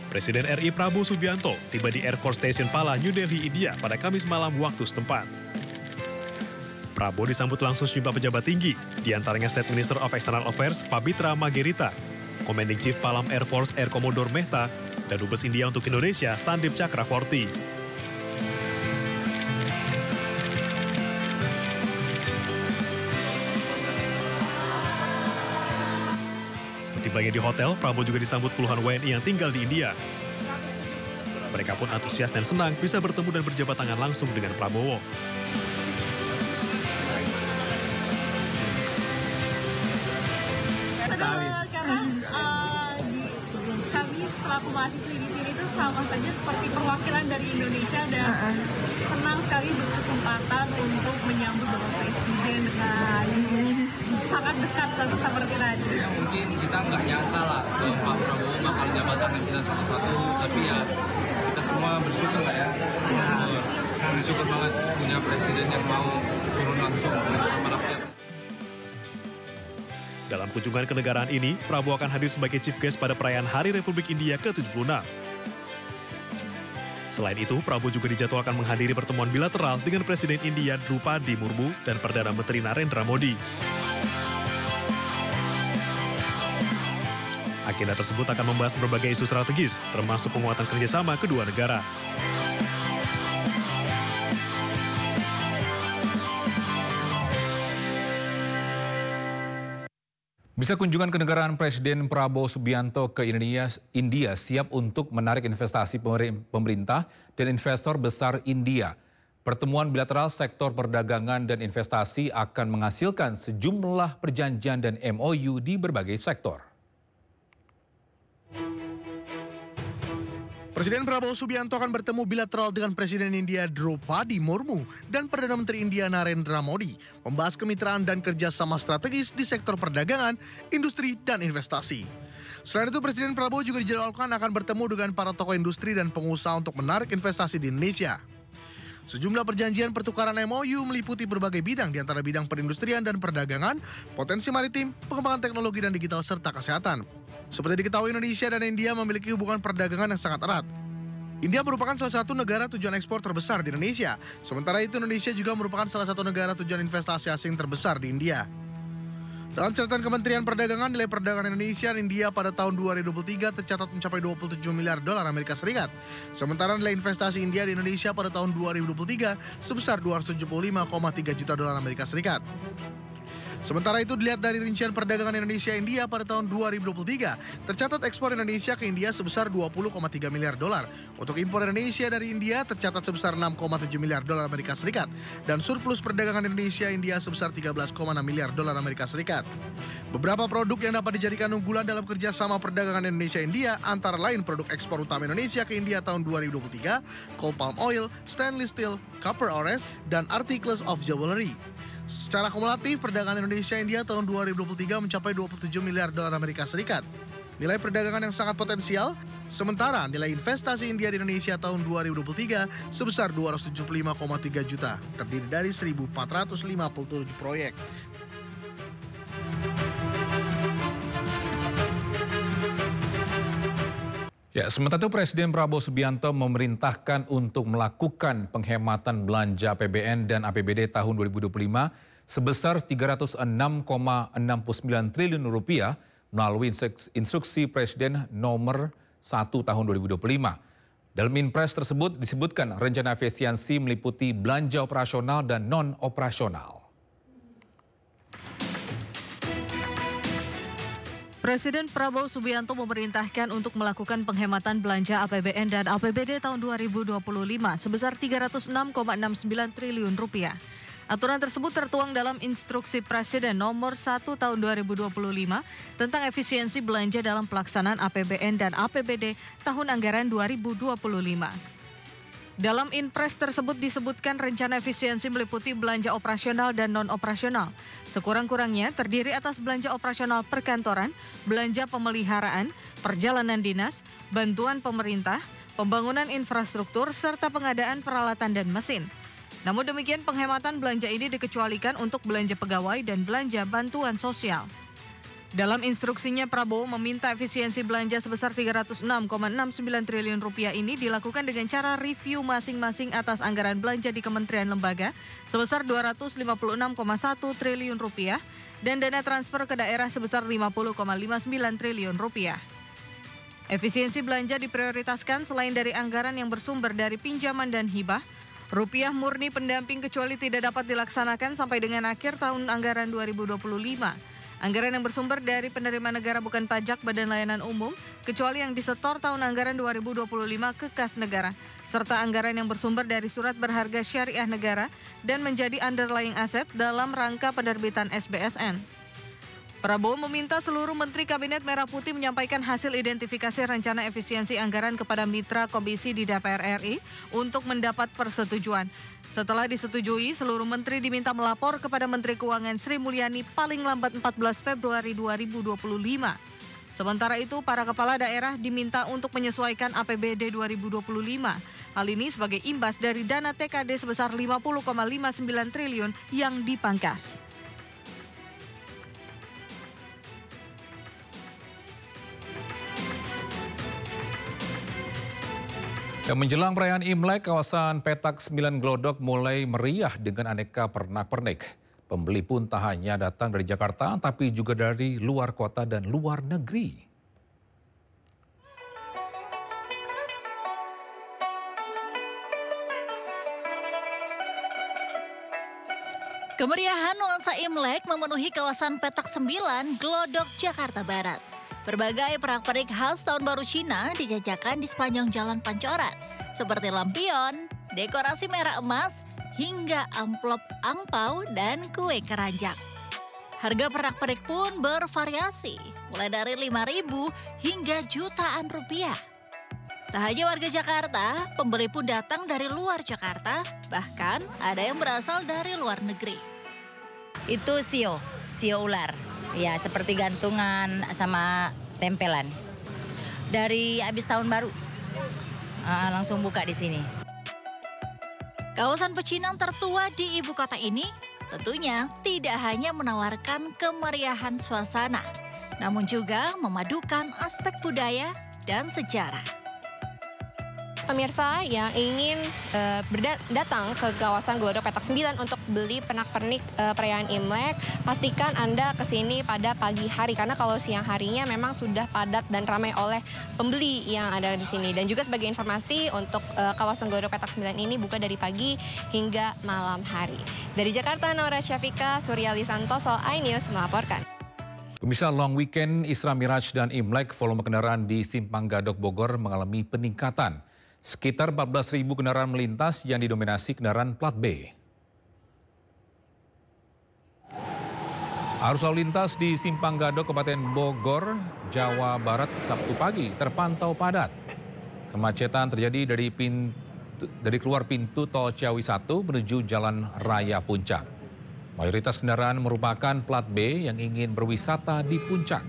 Presiden RI Prabowo Subianto tiba di Air Force Station Pala, New Delhi, India pada Kamis malam waktu setempat. Prabowo disambut langsung sejumlah pejabat tinggi, diantaranya State Minister of External Affairs Pabitra Margarita, Commanding Chief Palam Air Force Air Commodore Mehta, dan Dubes India untuk Indonesia Sandip Chakravorty. Setibanya di hotel, Prabowo juga disambut puluhan WNI yang tinggal di India. Mereka pun antusias dan senang bisa bertemu dan berjabat tangan langsung dengan Prabowo. Kami selaku mahasiswi di sini itu sama saja seperti perwakilan dari Indonesia dan senang sekali berkesempatan untuk menyambut Bapak Presiden dengan sangat dekat seperti tadi. Ya, mungkin kita nggak nyangka lah bahwa Pak Prabowo bakal jabat tangan kita satu-satu, tapi ya kita semua bersyukur lah ya. Bersyukur banget punya presiden yang mau turun langsung bersama rakyat. Dalam kunjungan kenegaraan ini, Prabowo akan hadir sebagai chief guest pada perayaan Hari Republik India ke-76. Selain itu, Prabowo juga dijadwalkan menghadiri pertemuan bilateral dengan Presiden India Drupadi Murmu dan Perdana Menteri Narendra Modi. Agenda tersebut akan membahas berbagai isu strategis, termasuk penguatan kerjasama kedua negara. Bisa kunjungan kenegaraan Presiden Prabowo Subianto ke India siap untuk menarik investasi pemerintah dan investor besar India. Pertemuan bilateral sektor perdagangan dan investasi akan menghasilkan sejumlah perjanjian dan MOU di berbagai sektor. Presiden Prabowo Subianto akan bertemu bilateral dengan Presiden India Drupadi Murmu dan Perdana Menteri India Narendra Modi, membahas kemitraan dan kerjasama strategis di sektor perdagangan, industri, dan investasi. Selain itu, Presiden Prabowo juga dijadwalkan akan bertemu dengan para tokoh industri dan pengusaha untuk menarik investasi di Indonesia. Sejumlah perjanjian pertukaran MOU meliputi berbagai bidang, di antara bidang perindustrian dan perdagangan, potensi maritim, pengembangan teknologi dan digital, serta kesehatan. Seperti diketahui, Indonesia dan India memiliki hubungan perdagangan yang sangat erat. India merupakan salah satu negara tujuan ekspor terbesar di Indonesia. Sementara itu, Indonesia juga merupakan salah satu negara tujuan investasi asing terbesar di India. Dalam catatan Kementerian Perdagangan, nilai perdagangan Indonesia dan India pada tahun 2023 tercatat mencapai 27 miliar dolar Amerika Serikat. Sementara nilai investasi India di Indonesia pada tahun 2023 sebesar 275,3 juta dolar Amerika Serikat. Sementara itu, dilihat dari rincian perdagangan Indonesia-India pada tahun 2023, tercatat ekspor Indonesia ke India sebesar 20,3 miliar dolar. Untuk impor Indonesia dari India tercatat sebesar 6,7 miliar dolar Amerika Serikat. Dan surplus perdagangan Indonesia-India sebesar 13,6 miliar dolar Amerika Serikat. Beberapa produk yang dapat dijadikan unggulan dalam kerjasama perdagangan Indonesia-India antara lain produk ekspor utama Indonesia ke India tahun 2023, coal palm oil, stainless steel, copper ores, dan articles of jewelry. Secara kumulatif, perdagangan Indonesia-India tahun 2023 mencapai 27 miliar dolar Amerika Serikat. Nilai perdagangan yang sangat potensial, sementara nilai investasi India di Indonesia tahun 2023 sebesar 275,3 juta, terdiri dari 1.457 proyek. Ya, sementara itu Presiden Prabowo Subianto memerintahkan untuk melakukan penghematan belanja APBN dan APBD tahun 2025 sebesar 306,69 triliun rupiah melalui instruksi Presiden nomor 1 tahun 2025. Dalam Inpres tersebut disebutkan rencana efisiensi meliputi belanja operasional dan non-operasional. Presiden Prabowo Subianto memerintahkan untuk melakukan penghematan belanja APBN dan APBD tahun 2025 sebesar 306,69 triliun rupiah. Aturan tersebut tertuang dalam instruksi Presiden nomor 1 tahun 2025 tentang efisiensi belanja dalam pelaksanaan APBN dan APBD tahun anggaran 2025. Dalam Inpres tersebut disebutkan rencana efisiensi meliputi belanja operasional dan non-operasional. Sekurang-kurangnya terdiri atas belanja operasional perkantoran, belanja pemeliharaan, perjalanan dinas, bantuan pemerintah, pembangunan infrastruktur, serta pengadaan peralatan dan mesin. Namun demikian penghematan belanja ini dikecualikan untuk belanja pegawai dan belanja bantuan sosial. Dalam instruksinya, Prabowo meminta efisiensi belanja sebesar 306,69 triliun rupiah ini dilakukan dengan cara review masing-masing atas anggaran belanja di kementerian lembaga sebesar 256,1 triliun rupiah dan dana transfer ke daerah sebesar 50,59 triliun rupiah. Efisiensi belanja diprioritaskan selain dari anggaran yang bersumber dari pinjaman dan hibah, rupiah murni pendamping kecuali tidak dapat dilaksanakan sampai dengan akhir tahun anggaran 2025. Anggaran yang bersumber dari penerimaan negara bukan pajak Badan Layanan Umum, kecuali yang disetor tahun anggaran 2025 ke kas negara, serta anggaran yang bersumber dari surat berharga syariah negara dan menjadi underlying asset dalam rangka penerbitan SBSN. Prabowo meminta seluruh Menteri Kabinet Merah Putih menyampaikan hasil identifikasi rencana efisiensi anggaran kepada mitra komisi di DPR RI untuk mendapat persetujuan. Setelah disetujui, seluruh menteri diminta melapor kepada Menteri Keuangan Sri Mulyani paling lambat 14 Februari 2025. Sementara itu, para kepala daerah diminta untuk menyesuaikan APBD 2025. Hal ini sebagai imbas dari dana TKD sebesar 50,59 triliun yang dipangkas. Menjelang perayaan Imlek, kawasan Petak 9 Glodok mulai meriah dengan aneka pernak-pernik. Pembeli pun tak hanya datang dari Jakarta, tapi juga dari luar kota dan luar negeri. Kemeriahan nuansa Imlek memenuhi kawasan Petak 9 Glodok, Jakarta Barat. Berbagai pernak-pernik khas tahun baru Cina dijajakan di sepanjang jalan Pancoran, seperti lampion, dekorasi merah emas, hingga amplop angpau dan kue keranjang. Harga pernak-pernik pun bervariasi, mulai dari 5.000 hingga jutaan rupiah. Tak hanya warga Jakarta, pembeli pun datang dari luar Jakarta, bahkan ada yang berasal dari luar negeri. Itu sio ular. Ya, seperti gantungan sama tempelan. Dari habis tahun baru, langsung buka di sini. Kawasan pecinan tertua di ibu kota ini tentunya tidak hanya menawarkan kemeriahan suasana, namun juga memadukan aspek budaya dan sejarah. Pemirsa yang ingin datang ke kawasan Glodok Petak 9 untuk beli pernak-pernik perayaan Imlek, pastikan Anda kesini pada pagi hari. Karena kalau siang harinya memang sudah padat dan ramai oleh pembeli yang ada di sini. Dan juga sebagai informasi untuk kawasan Glodok Petak 9 ini buka dari pagi hingga malam hari. Dari Jakarta, Naura Syafika, Suryali Santoso, iNews melaporkan. Pemirsa, long weekend Isra Miraj dan Imlek, volume kendaraan di Simpang Gadok Bogor mengalami peningkatan. Sekitar 14.000 kendaraan melintas yang didominasi kendaraan plat B. Arus lalu lintas di Simpang Gadok, Kabupaten Bogor, Jawa Barat, Sabtu pagi terpantau padat. Kemacetan terjadi dari keluar pintu tol Ciawi 1 menuju Jalan Raya Puncak. Mayoritas kendaraan merupakan plat B yang ingin berwisata di puncak.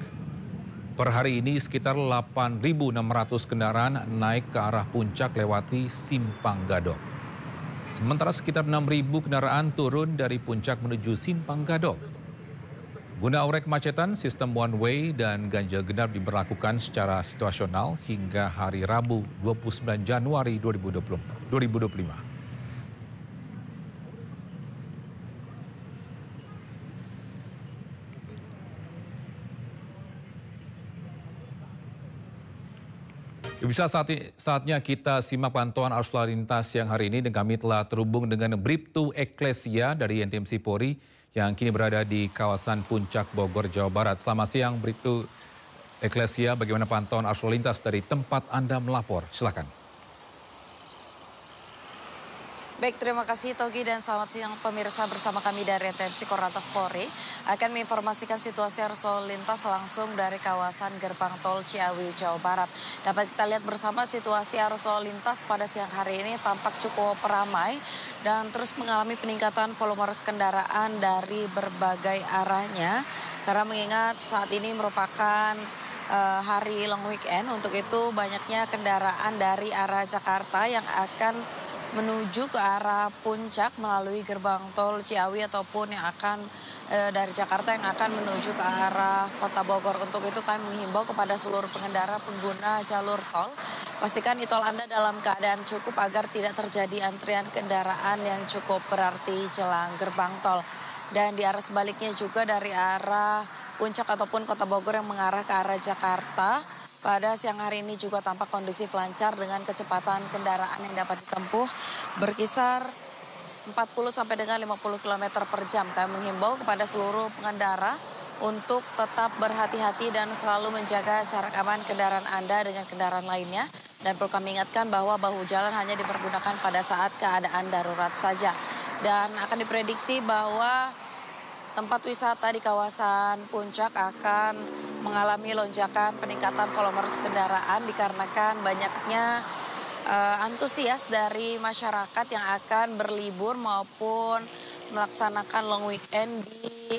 Per hari ini sekitar 8.600 kendaraan naik ke arah puncak lewati Simpang Gadok. Sementara sekitar 6.000 kendaraan turun dari puncak menuju Simpang Gadok. Guna urai kemacetan, sistem one way dan ganjil genap diberlakukan secara situasional hingga hari Rabu 29 Januari 2025. Bisa saatnya kita simak pantauan arus lalu lintas yang hari ini dan kami telah terhubung dengan Bribtu Eklesia dari NTMC Polri yang kini berada di kawasan Puncak Bogor, Jawa Barat. Selamat siang Bribtu Eklesia, bagaimana pantauan arus lalu lintas dari tempat Anda melapor? Silakan. Baik, terima kasih Togi dan selamat siang pemirsa, bersama kami dari NTMC Korlantas Polri akan menginformasikan situasi arus lalu lintas langsung dari kawasan Gerbang Tol Ciawi, Jawa Barat. Dapat kita lihat bersama situasi arus lalu lintas pada siang hari ini tampak cukup ramai dan terus mengalami peningkatan volume arus kendaraan dari berbagai arahnya karena mengingat saat ini merupakan hari long weekend. Untuk itu banyaknya kendaraan dari arah Jakarta yang akan menuju ke arah puncak melalui gerbang tol Ciawi ataupun yang akan dari Jakarta yang akan menuju ke arah Kota Bogor. Untuk itu kami menghimbau kepada seluruh pengendara pengguna jalur tol, pastikan e-tol Anda dalam keadaan cukup agar tidak terjadi antrian kendaraan yang cukup berarti jelang gerbang tol. Dan di arah sebaliknya juga dari arah puncak ataupun Kota Bogor yang mengarah ke arah Jakarta, pada siang hari ini juga tampak kondusif lancar dengan kecepatan kendaraan yang dapat ditempuh berkisar 40 sampai dengan 50 km per jam. Kami menghimbau kepada seluruh pengendara untuk tetap berhati-hati dan selalu menjaga jarak aman kendaraan Anda dengan kendaraan lainnya. Dan perlu kami ingatkan bahwa bahu jalan hanya dipergunakan pada saat keadaan darurat saja. Dan akan diprediksi bahwa tempat wisata di kawasan puncak akan mengalami lonjakan peningkatan volume arus kendaraan dikarenakan banyaknya antusias dari masyarakat yang akan berlibur maupun melaksanakan long weekend di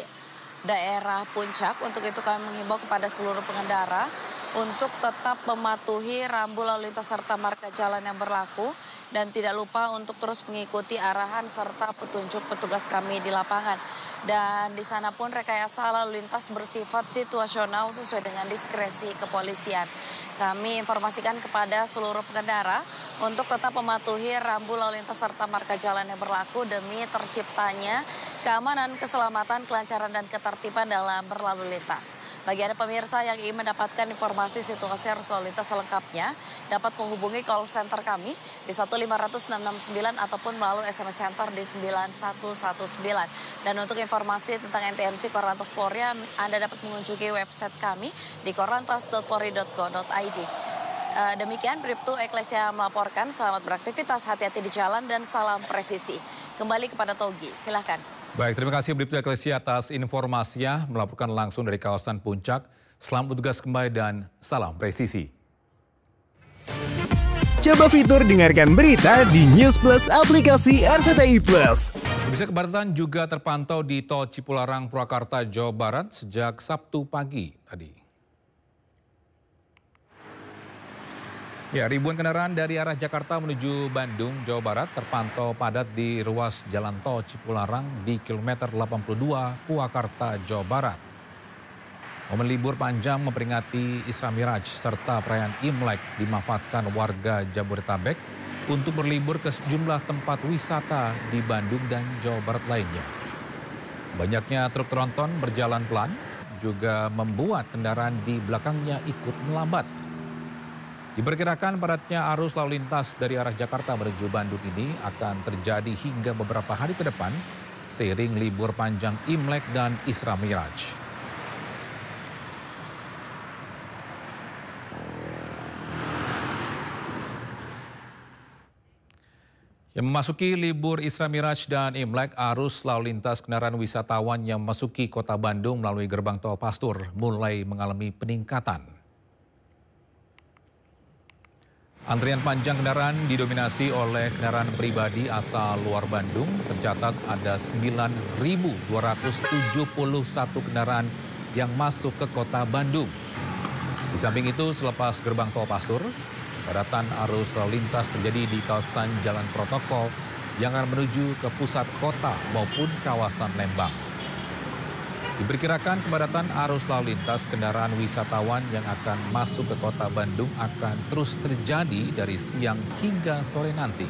daerah puncak. Untuk itu kami menghimbau kepada seluruh pengendara untuk tetap mematuhi rambu lalu lintas serta marka jalan yang berlaku dan tidak lupa untuk terus mengikuti arahan serta petunjuk petugas kami di lapangan. Dan di sana pun rekayasa lalu lintas bersifat situasional sesuai dengan diskresi kepolisian. Kami informasikan kepada seluruh pengendara untuk tetap mematuhi rambu lalu lintas serta marka jalan yang berlaku demi terciptanya keamanan, keselamatan, kelancaran, dan ketertiban dalam berlalu lintas. Bagi Anda pemirsa yang ingin mendapatkan informasi situasi arus lalu lintas selengkapnya, dapat menghubungi call center kami di 15669 ataupun melalui SMS Center di 9119. Dan untuk informasi tentang NTMC Korlantas Polri, Anda dapat mengunjungi website kami di korlantas.polri.go.id. Demikian Bribtu Eklesia melaporkan. Selamat beraktivitas, hati-hati di jalan dan salam presisi. Kembali kepada Togi, silakan. Baik, terima kasih Bribtu Eklesia atas informasinya melaporkan langsung dari kawasan puncak. Selamat bertugas kembali dan salam presisi. Coba fitur dengarkan berita di News Plus aplikasi RCTI Plus. Bisa kepadatan juga terpantau di Tol Cipularang, Purwakarta, Jawa Barat sejak Sabtu pagi tadi. Ya, ribuan kendaraan dari arah Jakarta menuju Bandung, Jawa Barat terpantau padat di ruas Jalan Tol Cipularang di kilometer 82 Purwakarta, Jawa Barat. Momen libur panjang memperingati Isra Miraj serta perayaan Imlek dimanfaatkan warga Jabodetabek untuk berlibur ke sejumlah tempat wisata di Bandung dan Jawa Barat lainnya. Banyaknya truk tronton berjalan pelan juga membuat kendaraan di belakangnya ikut melambat. Diperkirakan padatnya arus lalu lintas dari arah Jakarta menuju Bandung ini akan terjadi hingga beberapa hari ke depan seiring libur panjang Imlek dan Isra Miraj. Yang memasuki libur Isra Miraj dan Imlek, arus lalu lintas kendaraan wisatawan yang memasuki kota Bandung melalui gerbang tol Pastur mulai mengalami peningkatan. Antrian panjang kendaraan didominasi oleh kendaraan pribadi asal luar Bandung. Tercatat ada 9.271 kendaraan yang masuk ke kota Bandung. Di samping itu, selepas gerbang tol Pastur, padatan arus lalu lintas terjadi di kawasan Jalan Protokol yang akan menuju ke pusat kota maupun kawasan Lembang. Diperkirakan kepadatan arus lalu lintas kendaraan wisatawan yang akan masuk ke kota Bandung akan terus terjadi dari siang hingga sore nanti.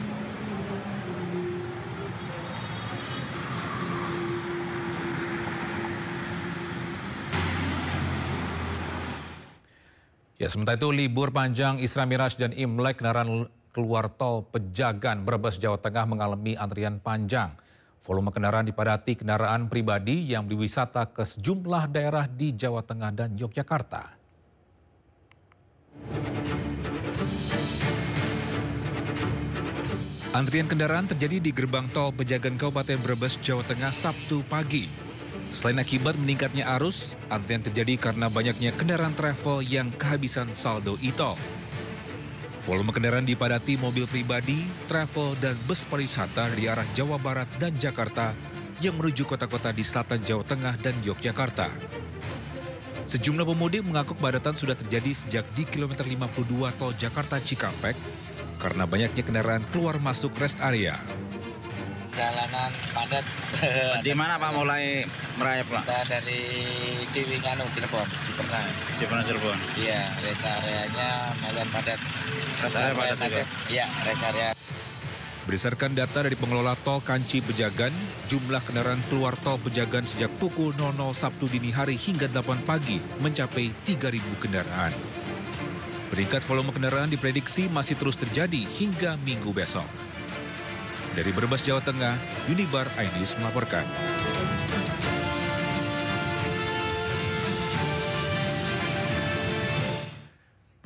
Ya, sementara itu libur panjang Isra Miraj dan Imlek kendaraan keluar tol Pejagan, Brebes, Jawa Tengah mengalami antrian panjang. Volume kendaraan dipadati kendaraan pribadi yang berwisata ke sejumlah daerah di Jawa Tengah dan Yogyakarta. Antrian kendaraan terjadi di gerbang tol Pejagan Kabupaten Brebes, Jawa Tengah Sabtu pagi. Selain akibat meningkatnya arus, antrian terjadi karena banyaknya kendaraan travel yang kehabisan saldo e-tol. Volume kendaraan dipadati mobil pribadi, travel, dan bus pariwisata di arah Jawa Barat dan Jakarta yang menuju kota-kota di selatan Jawa Tengah dan Yogyakarta. Sejumlah pemudik mengaku kepadatan sudah terjadi sejak di kilometer 52 tol Jakarta Cikampek karena banyaknya kendaraan keluar masuk rest area. Jalanan padat. Di mana Pak mulai merayap Pak? Kita dari Ciwinganu, Cirebon, Cirebon. Iya, rest areanya malam padat. Rest area padat juga? Iya, rest area. Berdasarkan data dari pengelola tol Kanci Pejagan, jumlah kendaraan keluar tol Pejagan sejak pukul 00 Sabtu dini hari hingga 8 pagi mencapai 3.000 kendaraan. Peningkat volume kendaraan diprediksi masih terus terjadi hingga Minggu besok. Dari Brebes, Jawa Tengah, Unibar iNews melaporkan.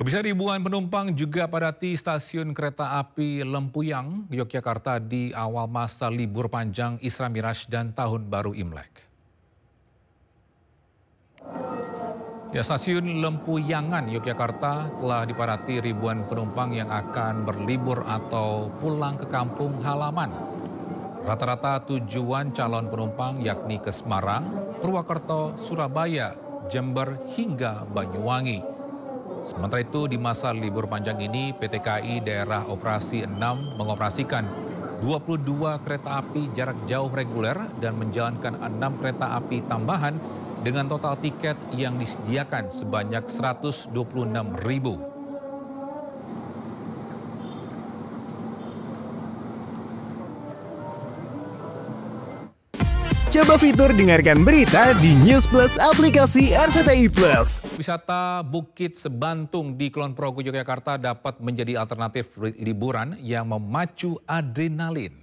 Pemirsa, ribuan penumpang juga padati stasiun kereta api Lempuyang, Yogyakarta di awal masa libur panjang Isra Miraj dan Tahun Baru Imlek. Ya, stasiun Lempuyangan, Yogyakarta telah dipadati ribuan penumpang yang akan berlibur atau pulang ke kampung halaman. Rata-rata tujuan calon penumpang yakni ke Semarang, Purwokerto, Surabaya, Jember, hingga Banyuwangi. Sementara itu, di masa libur panjang ini, PT KAI Daerah Operasi 6 mengoperasikan 22 kereta api jarak jauh reguler dan menjalankan 6 kereta api tambahan dengan total tiket yang disediakan sebanyak 126.000. Coba fitur dengarkan berita di News Plus aplikasi RCTI Plus. Wisata Bukit Sebantung di Kulon Progo, Yogyakarta dapat menjadi alternatif liburan yang memacu adrenalin.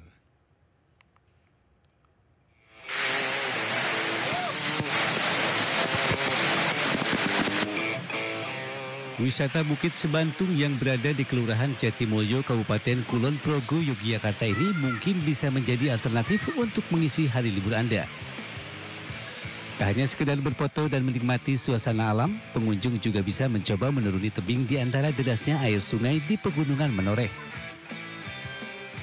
Wisata Bukit Sebantung yang berada di Kelurahan Jatimulyo, Kabupaten Kulon Progo, Yogyakarta ini mungkin bisa menjadi alternatif untuk mengisi hari libur Anda. Tak hanya sekedar berfoto dan menikmati suasana alam, pengunjung juga bisa mencoba menuruni tebing di antara derasnya air sungai di Pegunungan Menoreh.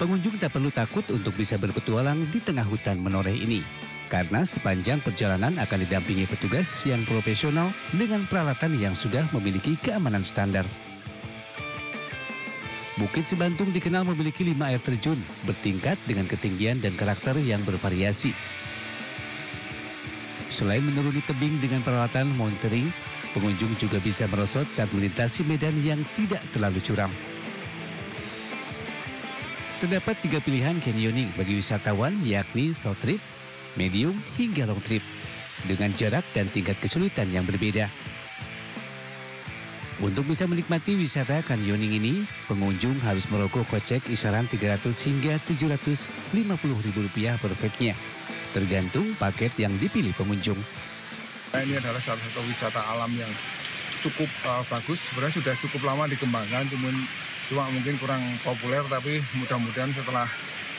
Pengunjung tak perlu takut untuk bisa berpetualang di tengah hutan Menoreh ini, karena sepanjang perjalanan akan didampingi petugas yang profesional dengan peralatan yang sudah memiliki keamanan standar. Bukit Sebantung dikenal memiliki 5 air terjun bertingkat dengan ketinggian dan karakter yang bervariasi. Selain menuruni tebing dengan peralatan mountaineering, pengunjung juga bisa merosot saat melintasi medan yang tidak terlalu curam. Terdapat 3 pilihan canyoning bagi wisatawan, yakni short trip, medium, hingga long trip, dengan jarak dan tingkat kesulitan yang berbeda. Untuk bisa menikmati wisata canyoning ini, pengunjung harus merogoh kocek kisaran 300 hingga Rp750.000 per packnya, tergantung paket yang dipilih pengunjung. Ini adalah salah satu wisata alam yang cukup bagus, sebenarnya sudah cukup lama dikembangkan, cuma mungkin kurang populer, tapi mudah-mudahan setelah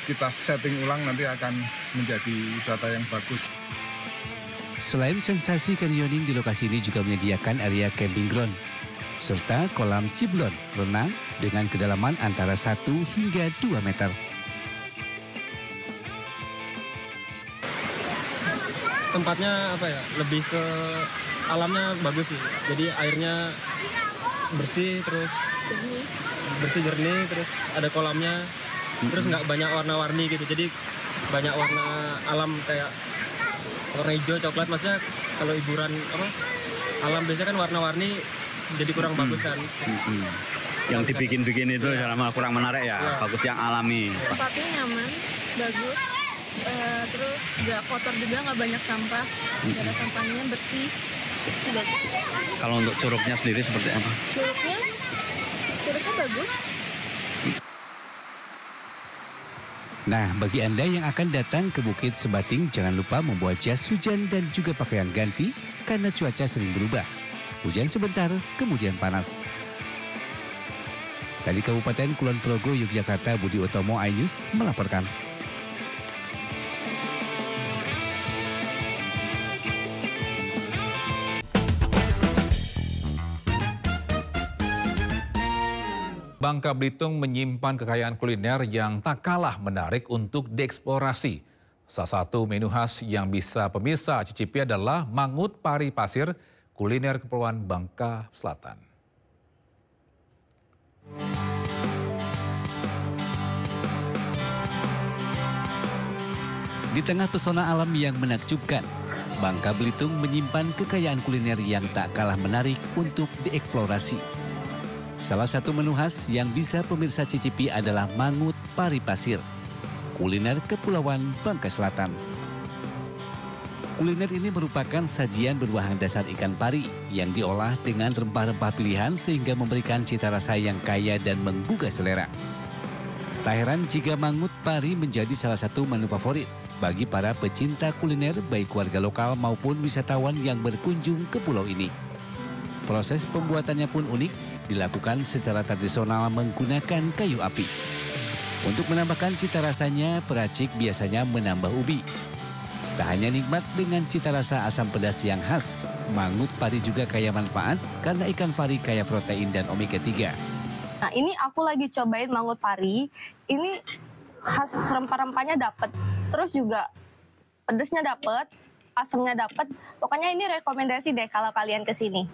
kita setting ulang nanti akan menjadi wisata yang bagus. Selain sensasi canyoning, di lokasi ini juga menyediakan area camping ground. serta kolam ciblon renang dengan kedalaman antara 1 hingga 2 meter. Tempatnya lebih ke alamnya bagus sih. Jadi airnya bersih, terus jernih, terus ada kolamnya, terus nggak banyak warna-warni gitu. Jadi banyak warna alam kayak warna hijau, coklat. Maksudnya kalau hiburan alam biasanya kan warna-warni jadi kurang bagus kan. Yang dibikin-bikin itu kurang menarik ya. Bagus yang alami. Tempatnya nyaman, bagus. Terus nggak kotor juga, nggak banyak sampah, nggak ada sampahnya, bersih. Kalau untuk curugnya sendiri seperti apa? Curugnya bagus. Nah, bagi Anda yang akan datang ke Bukit Sebating, jangan lupa membawa jas hujan dan juga pakaian ganti karena cuaca sering berubah. Hujan sebentar, kemudian panas. Dari Kabupaten Kulon Progo, Yogyakarta, Budi Utomo, iNews melaporkan. Bangka Belitung menyimpan kekayaan kuliner yang tak kalah menarik untuk dieksplorasi. Salah satu menu khas yang bisa pemirsa cicipi adalah mangut pari pasir, kuliner Kepulauan Bangka Selatan. Di tengah pesona alam yang menakjubkan, Bangka Belitung menyimpan kekayaan kuliner yang tak kalah menarik untuk dieksplorasi. Salah satu menu khas yang bisa pemirsa cicipi adalah mangut pari pasir, kuliner Kepulauan Bangka Selatan. Kuliner ini merupakan sajian berbahan dasar ikan pari yang diolah dengan rempah-rempah pilihan sehingga memberikan cita rasa yang kaya dan menggugah selera. Tak heran jika mangut pari menjadi salah satu menu favorit bagi para pecinta kuliner baik warga lokal maupun wisatawan yang berkunjung ke pulau ini. Proses pembuatannya pun unik, dilakukan secara tradisional menggunakan kayu api. Untuk menambahkan cita rasanya, peracik biasanya menambah ubi. Tak hanya nikmat dengan cita rasa asam pedas yang khas, mangut pari juga kaya manfaat karena ikan pari kaya protein dan omega 3. Nah, ini aku lagi cobain mangut pari. Ini khas rempah-rempahnya dapet. Terus juga pedesnya dapet, asamnya dapet. Pokoknya ini rekomendasi deh kalau kalian kesini.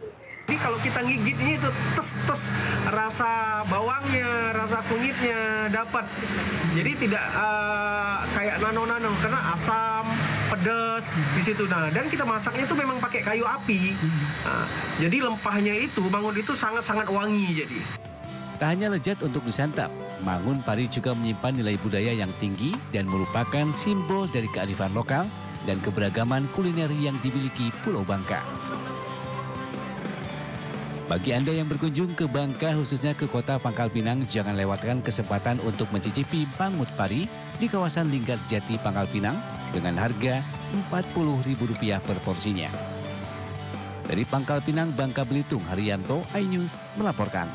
Jadi kalau kita gigit ini tuh tes rasa bawangnya, rasa kunyitnya dapat. Jadi tidak kayak nano-nano karena asam, pedas di situ. Nah, dan kita masaknya itu memang pakai kayu api. Nah, jadi lempahnya itu, mangut itu sangat-sangat wangi jadi. Tak hanya lezat untuk disantap, mangun pari juga menyimpan nilai budaya yang tinggi dan merupakan simbol dari kearifan lokal dan keberagaman kuliner yang dimiliki Pulau Bangka. Bagi Anda yang berkunjung ke Bangka, khususnya ke kota Pangkal Pinang, jangan lewatkan kesempatan untuk mencicipi mangut pari di kawasan Linggar Jati, Pangkal Pinang dengan harga Rp40.000 per porsinya. Dari Pangkal Pinang, Bangka Belitung, Haryanto, iNews melaporkan.